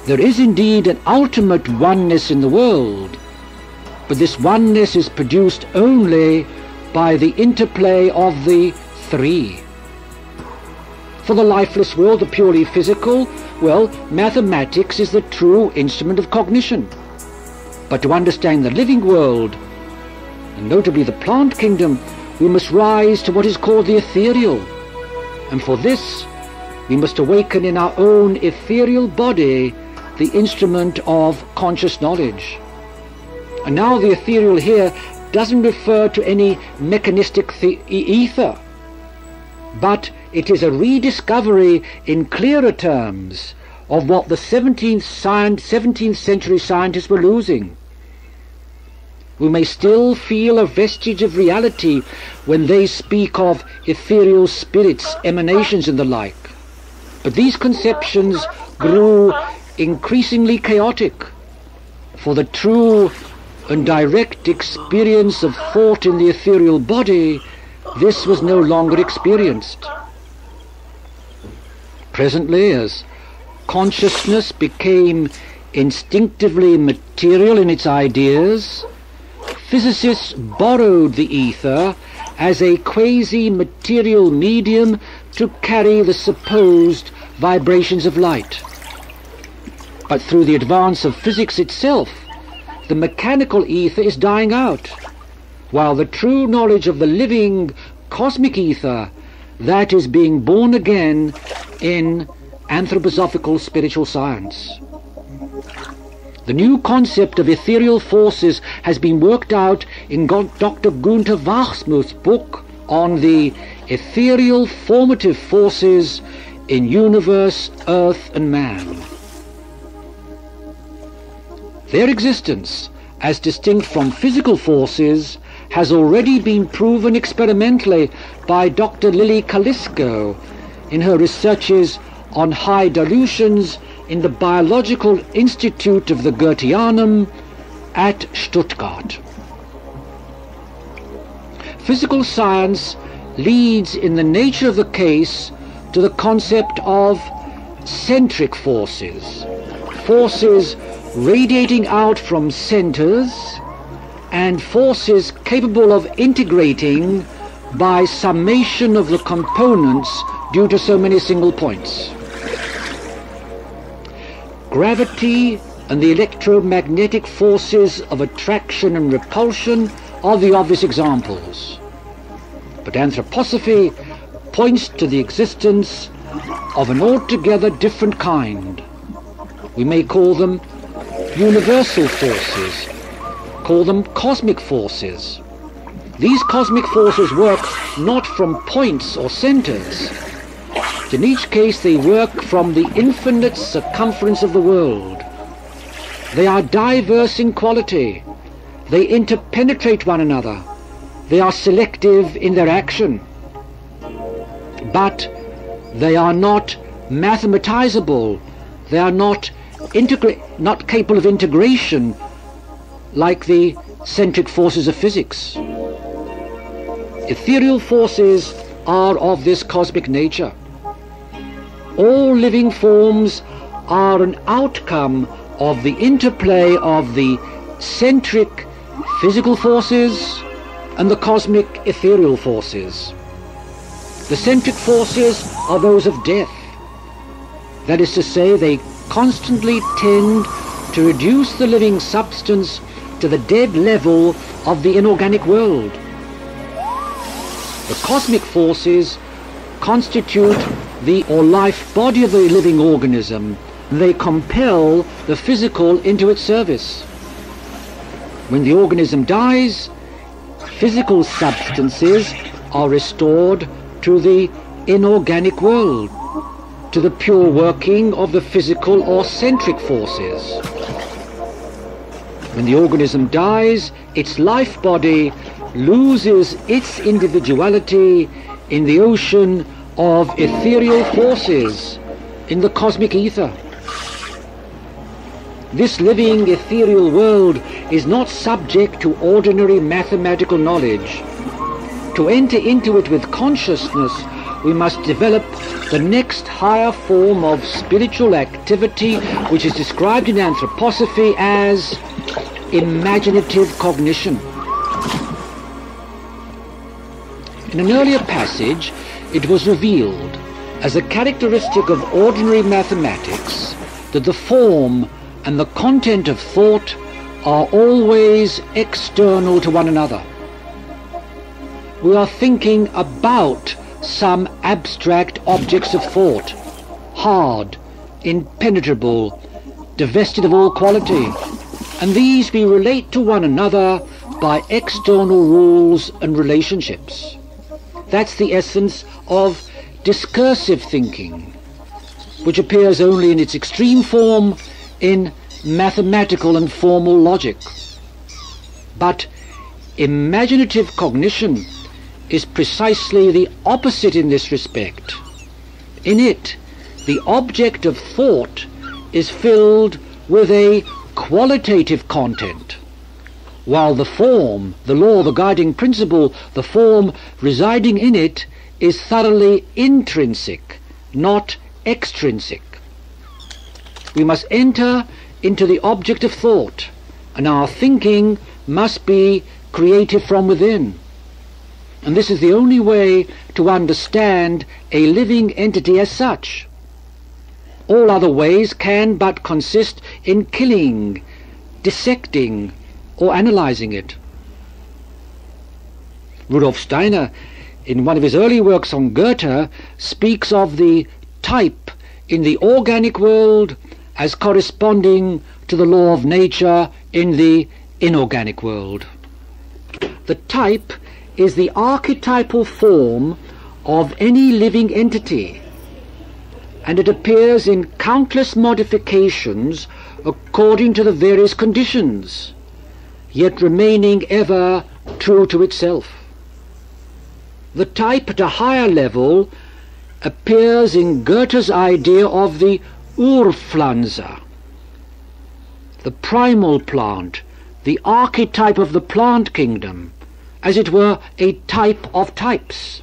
There is indeed an ultimate oneness in the world, but this oneness is produced only by the interplay of the three. For the lifeless world, the purely physical, well, mathematics is the true instrument of cognition. But to understand the living world, and notably the plant kingdom, we must rise to what is called the ethereal. And for this, we must awaken in our own ethereal body the instrument of conscious knowledge. And now the ethereal here doesn't refer to any mechanistic ether, but it is a rediscovery in clearer terms of what the 17th century scientists were losing. We may still feel a vestige of reality when they speak of ethereal spirits, emanations and the like, but these conceptions grew increasingly chaotic, for the true and direct experience of thought in the ethereal body, this was no longer experienced. Presently, as consciousness became instinctively material in its ideas, physicists borrowed the ether as a quasi-material medium to carry the supposed vibrations of light. But through the advance of physics itself, the mechanical ether is dying out, while the true knowledge of the living cosmic ether, that is being born again, in anthroposophical spiritual science. The new concept of ethereal forces has been worked out in Dr. Gunther Wachsmuth's book on the ethereal formative forces in universe, earth and man. Their existence, as distinct from physical forces, has already been proven experimentally by Dr. Lily Kalisko in her researches on high dilutions in the Biological Institute of the Goetheanum at Stuttgart. Physical science leads in the nature of the case to the concept of centric forces, forces radiating out from centers and forces capable of integrating by summation of the components due to so many single points. Gravity and the electromagnetic forces of attraction and repulsion are the obvious examples. But anthroposophy points to the existence of an altogether different kind. We may call them universal forces, call them cosmic forces. These cosmic forces work not from points or centers. In each case they work from the infinite circumference of the world. They are diverse in quality. They interpenetrate one another. They are selective in their action. But they are not mathematizable. They are not capable of integration like the centric forces of physics. Ethereal forces are of this cosmic nature. All living forms are an outcome of the interplay of the centric physical forces and the cosmic ethereal forces. The centric forces are those of death. That is to say, they constantly tend to reduce the living substance to the dead level of the inorganic world. The cosmic forces constitute the or life body of the living organism. They compel the physical into its service. When the organism dies, physical substances are restored to the inorganic world, to the pure working of the physical or centric forces. When the organism dies, its life body loses its individuality in the ocean of ethereal forces, in the cosmic ether. This living ethereal world is not subject to ordinary mathematical knowledge. To enter into it with consciousness, we must develop the next higher form of spiritual activity, which is described in anthroposophy as imaginative cognition. In an earlier passage, it was revealed as a characteristic of ordinary mathematics that the form and the content of thought are always external to one another. We are thinking about some abstract objects of thought, hard, impenetrable, divested of all quality, and these we relate to one another by external rules and relationships. That's the essence of discursive thinking, which appears only in its extreme form in mathematical and formal logic. But imaginative cognition is precisely the opposite in this respect. In it, the object of thought is filled with a qualitative content, while the form, the law, the guiding principle, the form residing in it is thoroughly intrinsic, not extrinsic. We must enter into the object of thought, and our thinking must be creative from within. And this is the only way to understand a living entity as such. All other ways can but consist in killing, dissecting, or analyzing it. Rudolf Steiner, in one of his early works on Goethe, speaks of the type in the organic world as corresponding to the law of nature in the inorganic world. The type is the archetypal form of any living entity, and it appears in countless modifications according to the various conditions, yet remaining ever true to itself. The type at a higher level appears in Goethe's idea of the Urpflanze, the primal plant, the archetype of the plant kingdom, as it were a type of types.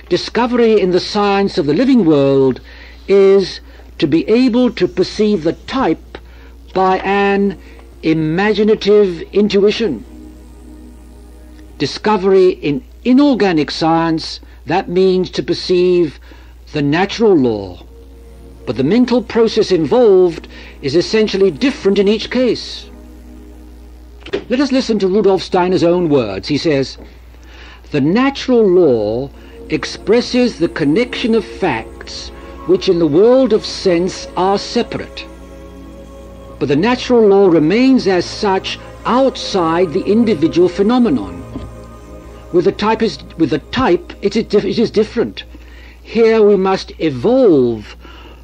Discovery in the science of the living world is to be able to perceive the type by an imaginative intuition. Discovery in inorganic science, that means to perceive the natural law, but the mental process involved is essentially different in each case. Let us listen to Rudolf Steiner's own words. He says, "The natural law expresses the connection of facts which in the world of sense are separate, but the natural law remains as such outside the individual phenomenon. With the type, it is different. Here we must evolve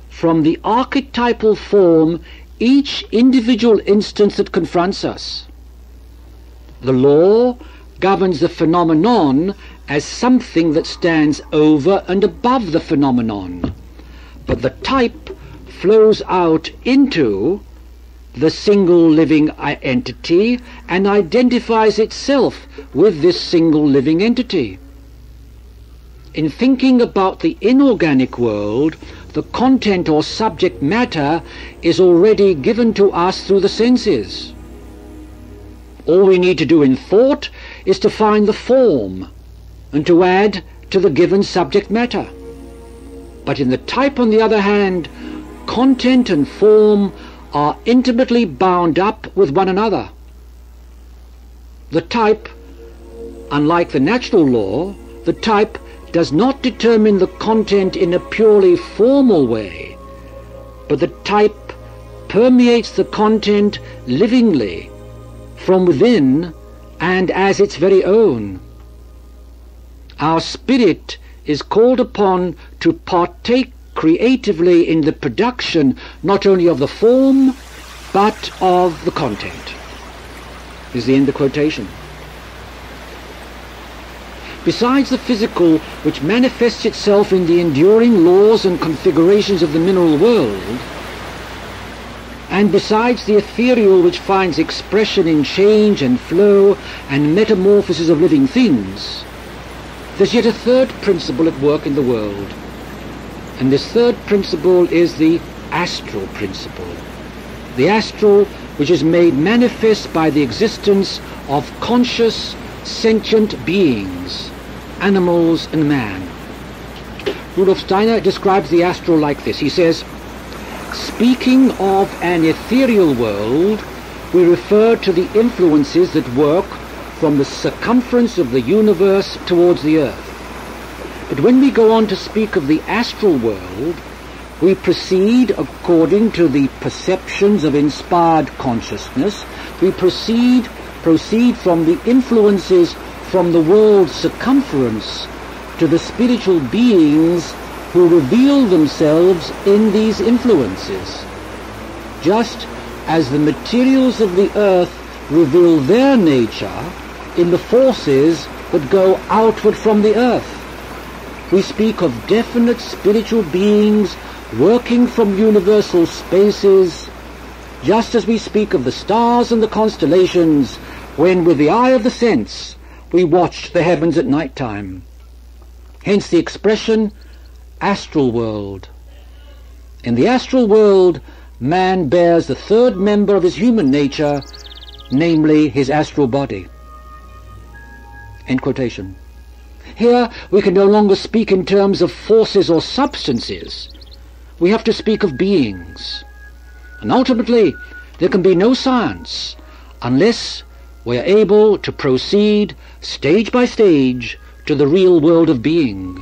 from the archetypal form each individual instance that confronts us. The law governs the phenomenon as something that stands over and above the phenomenon, but the type flows out into the single living entity and identifies itself with this single living entity. In thinking about the inorganic world, the content or subject matter is already given to us through the senses. All we need to do in thought is to find the form and to add to the given subject matter. But in the type, on the other hand, content and form are intimately bound up with one another. The type, unlike the natural law, the type does not determine the content in a purely formal way, but the type permeates the content livingly from within and as its very own. Our spirit is called upon to partake creatively in the production not only of the form but of the content." Is the end of the quotation. Besides the physical, which manifests itself in the enduring laws and configurations of the mineral world, and besides the ethereal, which finds expression in change and flow and metamorphosis of living things, there's yet a third principle at work in the world, and this third principle is the astral principle. The astral, which is made manifest by the existence of conscious, sentient beings, animals and man. Rudolf Steiner describes the astral like this. He says, "Speaking of an ethereal world, we refer to the influences that work from the circumference of the universe towards the earth. But when we go on to speak of the astral world, we proceed according to the perceptions of inspired consciousness. We proceed from the influences from the world's circumference to the spiritual beings who reveal themselves in these influences, just as the materials of the earth reveal their nature in the forces that go outward from the earth. We speak of definite spiritual beings working from universal spaces, just as we speak of the stars and the constellations when with the eye of the sense we watch the heavens at night time. Hence the expression astral world. In the astral world, man bears the third member of his human nature, namely his astral body." End quotation. Here we can no longer speak in terms of forces or substances. We have to speak of beings. And ultimately, there can be no science unless we are able to proceed stage by stage to the real world of being.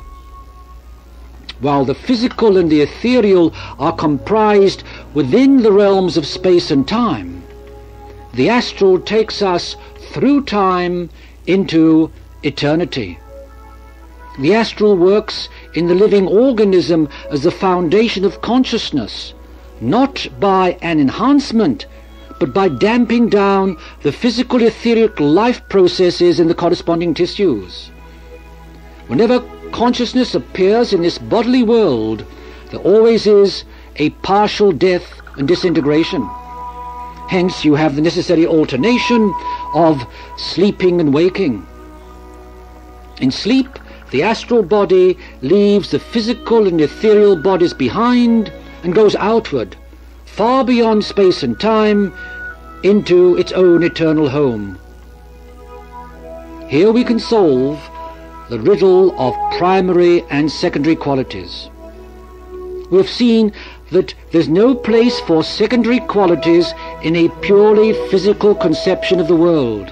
while the physical and the ethereal are comprised within the realms of space and time, the astral takes us through time into eternity. The astral works in the living organism as the foundation of consciousness, not by an enhancement, but by damping down the physical etheric life processes in the corresponding tissues. Whenever consciousness appears in this bodily world, there always is a partial death and disintegration. Hence you have the necessary alternation of sleeping and waking. In sleep, the astral body leaves the physical and ethereal bodies behind and goes outward, far beyond space and time, into its own eternal home. Here we can solve the riddle of primary and secondary qualities. We have seen that there's no place for secondary qualities in a purely physical conception of the world.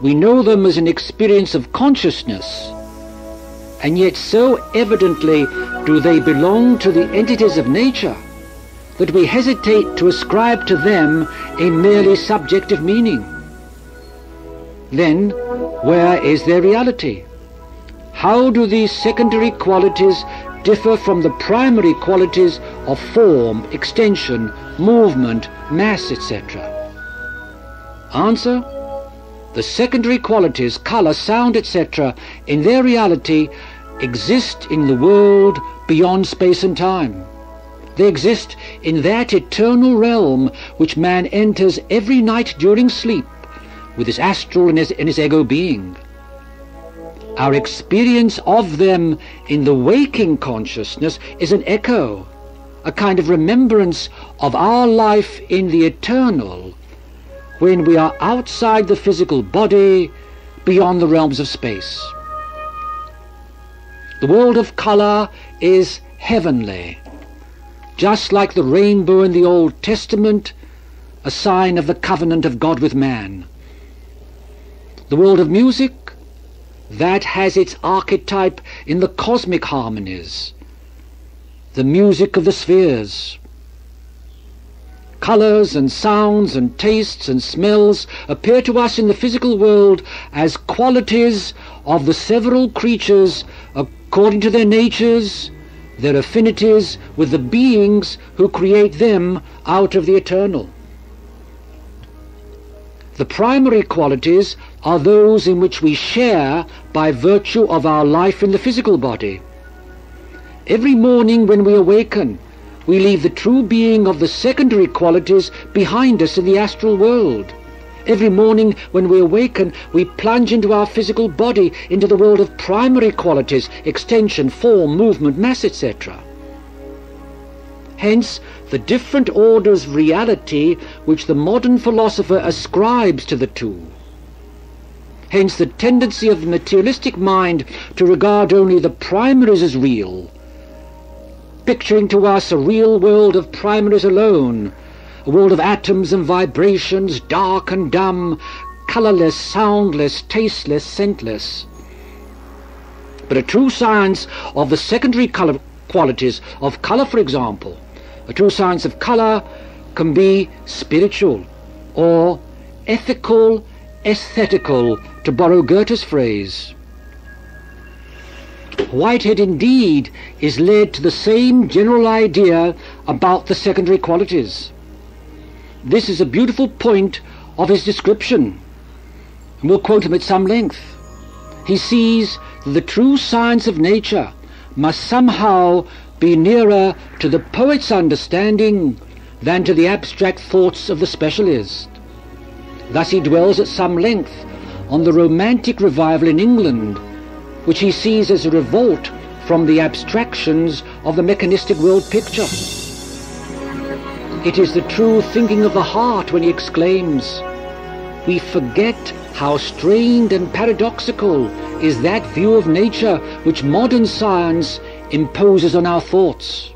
We know them as an experience of consciousness, and yet so evidently do they belong to the entities of nature that we hesitate to ascribe to them a merely subjective meaning. Then, where is their reality? How do these secondary qualities differ from the primary qualities of form, extension, movement, mass, etc.? Answer: the secondary qualities, color, sound, etc., in their reality exist in the world beyond space and time. They exist in that eternal realm which man enters every night during sleep with his astral and his ego being. Our experience of them in the waking consciousness is an echo, a kind of remembrance of our life in the eternal, when we are outside the physical body, beyond the realms of space. The world of color is heavenly, just like the rainbow in the Old Testament, a sign of the covenant of God with man. The world of music, that has its archetype in the cosmic harmonies, the music of the spheres. Colors and sounds and tastes and smells appear to us in the physical world as qualities of the several creatures according to their natures, their affinities with the beings who create them out of the eternal. The primary qualities are those in which we share by virtue of our life in the physical body. Every morning when we awaken, we leave the true being of the secondary qualities behind us in the astral world. Every morning when we awaken, we plunge into our physical body, into the world of primary qualities, extension, form, movement, mass, etc. Hence, the different orders of reality which the modern philosopher ascribes to the two. Hence the tendency of the materialistic mind to regard only the primaries as real, picturing to us a real world of primaries alone, a world of atoms and vibrations, dark and dumb, colorless, soundless, tasteless, scentless. But a true science of the secondary color qualities of color, for example, a true science of color can be spiritual or ethical, aesthetical, to borrow Goethe's phrase. Whitehead indeed is led to the same general idea about the secondary qualities. This is a beautiful point of his description, and we'll quote him at some length. He sees that the true science of nature must somehow be nearer to the poet's understanding than to the abstract thoughts of the specialist. Thus he dwells at some length on the romantic revival in England, which he sees as a revolt from the abstractions of the mechanistic world picture. It is the true thinking of the heart when he exclaims, "We forget how strained and paradoxical is that view of nature which modern science imposes on our thoughts."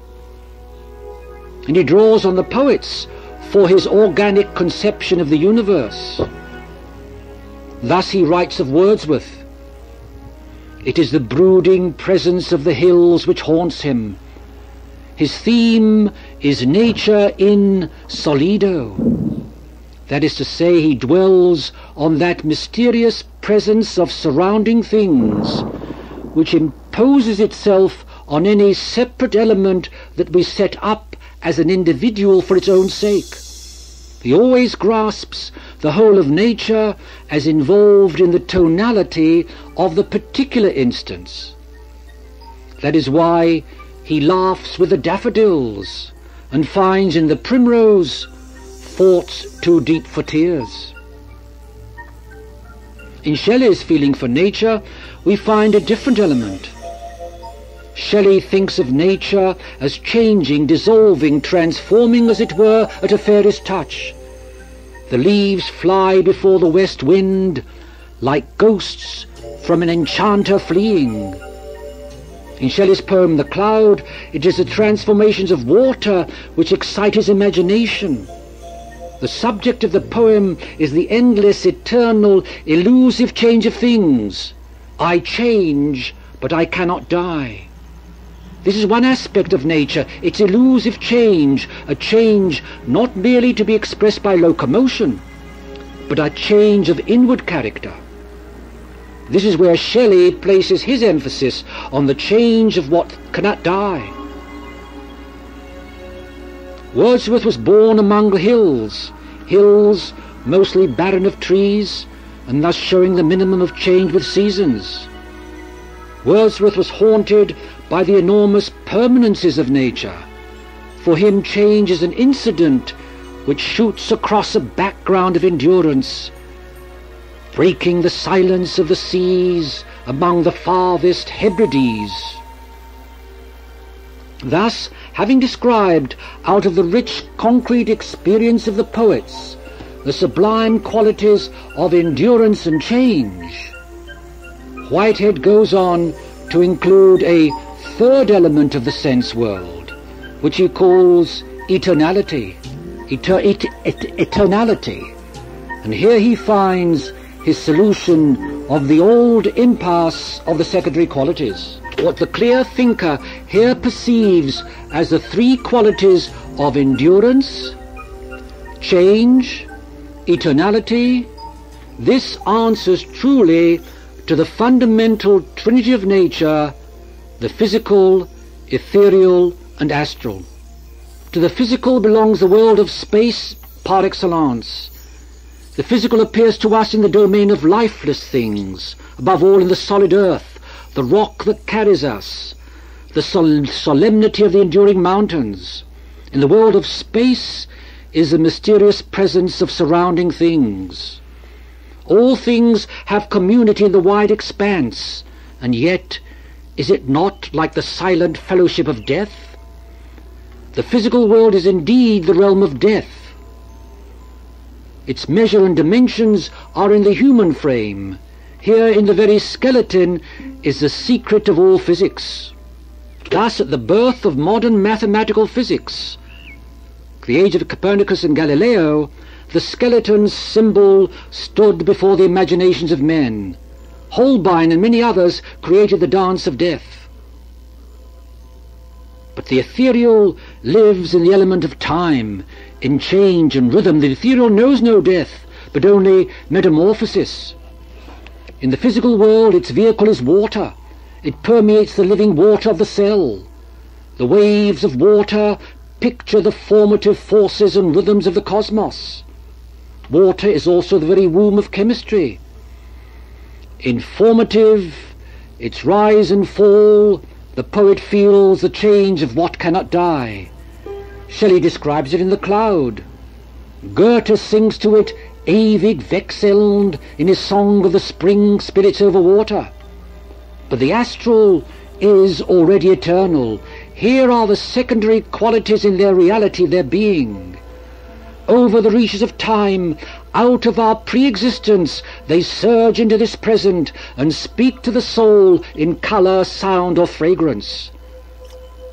And he draws on the poets for his organic conception of the universe. Thus he writes of Wordsworth, It is the brooding presence of the hills which haunts him. His theme is nature in solido. That is to say, he dwells on that mysterious presence of surrounding things which imposes itself on any separate element that we set up as an individual for its own sake. He always grasps the whole of nature as involved in the tonality of the particular instance. That is why he laughs with the daffodils and finds in the primrose thoughts too deep for tears. In Shelley's feeling for nature, we find a different element. Shelley thinks of nature as changing, dissolving, transforming, as it were, at a fairy's touch. The leaves fly before the west wind, like ghosts from an enchanter fleeing. In Shelley's poem The Cloud, it is the transformations of water which excite his imagination. The subject of the poem is the endless, eternal, elusive change of things. I change, but I cannot die. This is one aspect of nature, its elusive change, a change not merely to be expressed by locomotion, but a change of inward character. This is where Shelley places his emphasis on the change of what cannot die. Wordsworth was born among the hills, hills mostly barren of trees, and thus showing the minimum of change with seasons. Wordsworth was haunted by the enormous permanences of nature. For him, change is an incident which shoots across a background of endurance, breaking the silence of the seas among the farthest Hebrides. Thus, having described out of the rich concrete experience of the poets the sublime qualities of endurance and change, Whitehead goes on to include a third element of the sense world, which he calls eternality. Eternality. And here he finds his solution of the old impasse of the secondary qualities. What the clear thinker here perceives as the three qualities of endurance, change, eternality, this answers truly to the fundamental trinity of nature, the physical, ethereal, and astral. To the physical belongs the world of space par excellence. The physical appears to us in the domain of lifeless things, above all in the solid earth, the rock that carries us, the solemnity of the enduring mountains. In the world of space is the mysterious presence of surrounding things. All things have community in the wide expanse, and yet is it not like the silent fellowship of death? The physical world is indeed the realm of death. Its measure and dimensions are in the human frame. Here in the very skeleton is the secret of all physics. Thus at the birth of modern mathematical physics, the age of Copernicus and Galileo, the skeleton symbol stood before the imaginations of men. Holbein and many others created the dance of death. But the ethereal lives in the element of time, in change and rhythm. The ethereal knows no death, but only metamorphosis. In the physical world, its vehicle is water. It permeates the living water of the cell. The waves of water picture the formative forces and rhythms of the cosmos. Water is also the very womb of chemistry. Informative, its rise and fall, the poet feels the change of what cannot die. Shelley describes it in The Cloud. Goethe sings to it ewig wechselnd in his song of the spring spirits over water. But the astral is already eternal. Here are the secondary qualities in their reality, their being. Over the reaches of time, out of our pre-existence, they surge into this present and speak to the soul in colour, sound, or fragrance.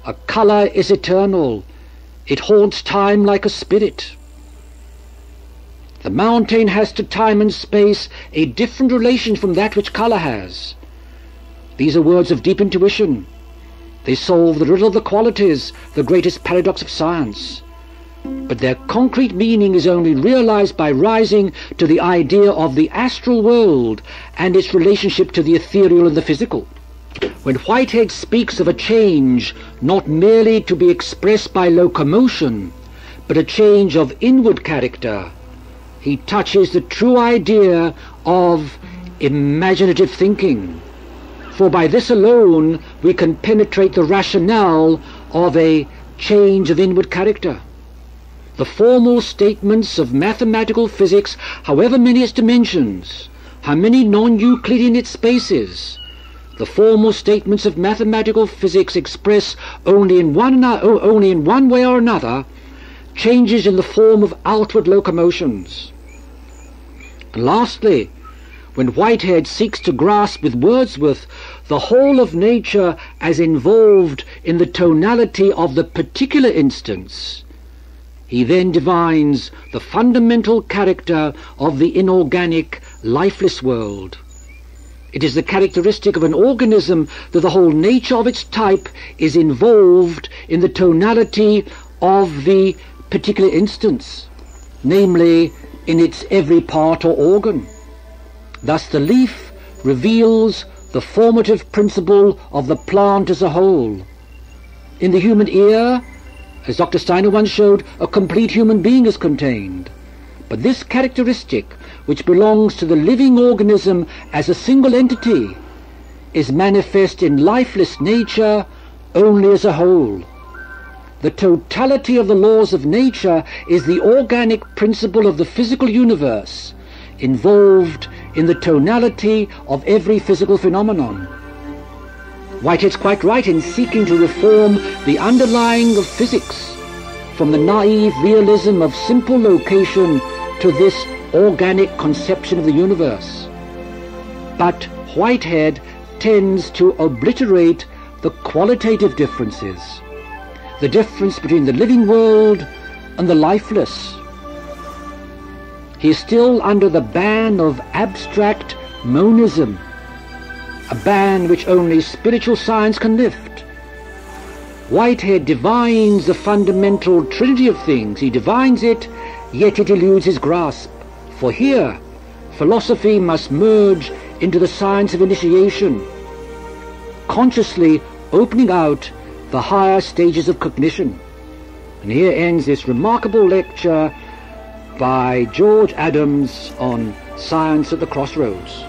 A colour is eternal. It haunts time like a spirit. The mountain has to time and space a different relation from that which colour has. These are words of deep intuition. They solve the riddle of the qualities, the greatest paradox of science. But their concrete meaning is only realized by rising to the idea of the astral world and its relationship to the ethereal and the physical. When Whitehead speaks of a change not merely to be expressed by locomotion, but a change of inward character, he touches the true idea of imaginative thinking. For by this alone we can penetrate the rationale of a change of inward character. The formal statements of mathematical physics, however many its dimensions, how many non-Euclidean its spaces, the formal statements of mathematical physics express only in one way or another changes in the form of outward locomotions. And lastly, when Whitehead seeks to grasp with Wordsworth the whole of nature as involved in the tonality of the particular instance, he then divines the fundamental character of the inorganic, lifeless world. It is the characteristic of an organism that the whole nature of its type is involved in the tonality of the particular instance, namely in its every part or organ. Thus the leaf reveals the formative principle of the plant as a whole. In the human ear, as Dr. Steiner once showed, a complete human being is contained. But this characteristic, which belongs to the living organism as a single entity, is manifest in lifeless nature only as a whole. The totality of the laws of nature is the organic principle of the physical universe, involved in the tonality of every physical phenomenon. Whitehead's quite right in seeking to reform the underlying of physics from the naive realism of simple location to this organic conception of the universe. But Whitehead tends to obliterate the qualitative differences, the difference between the living world and the lifeless. He is still under the ban of abstract monism, a ban which only spiritual science can lift. Whitehead divines the fundamental trinity of things. He divines it, yet it eludes his grasp. For here, philosophy must merge into the science of initiation, consciously opening out the higher stages of cognition. And here ends this remarkable lecture by George Adams on Science at the Crossroads.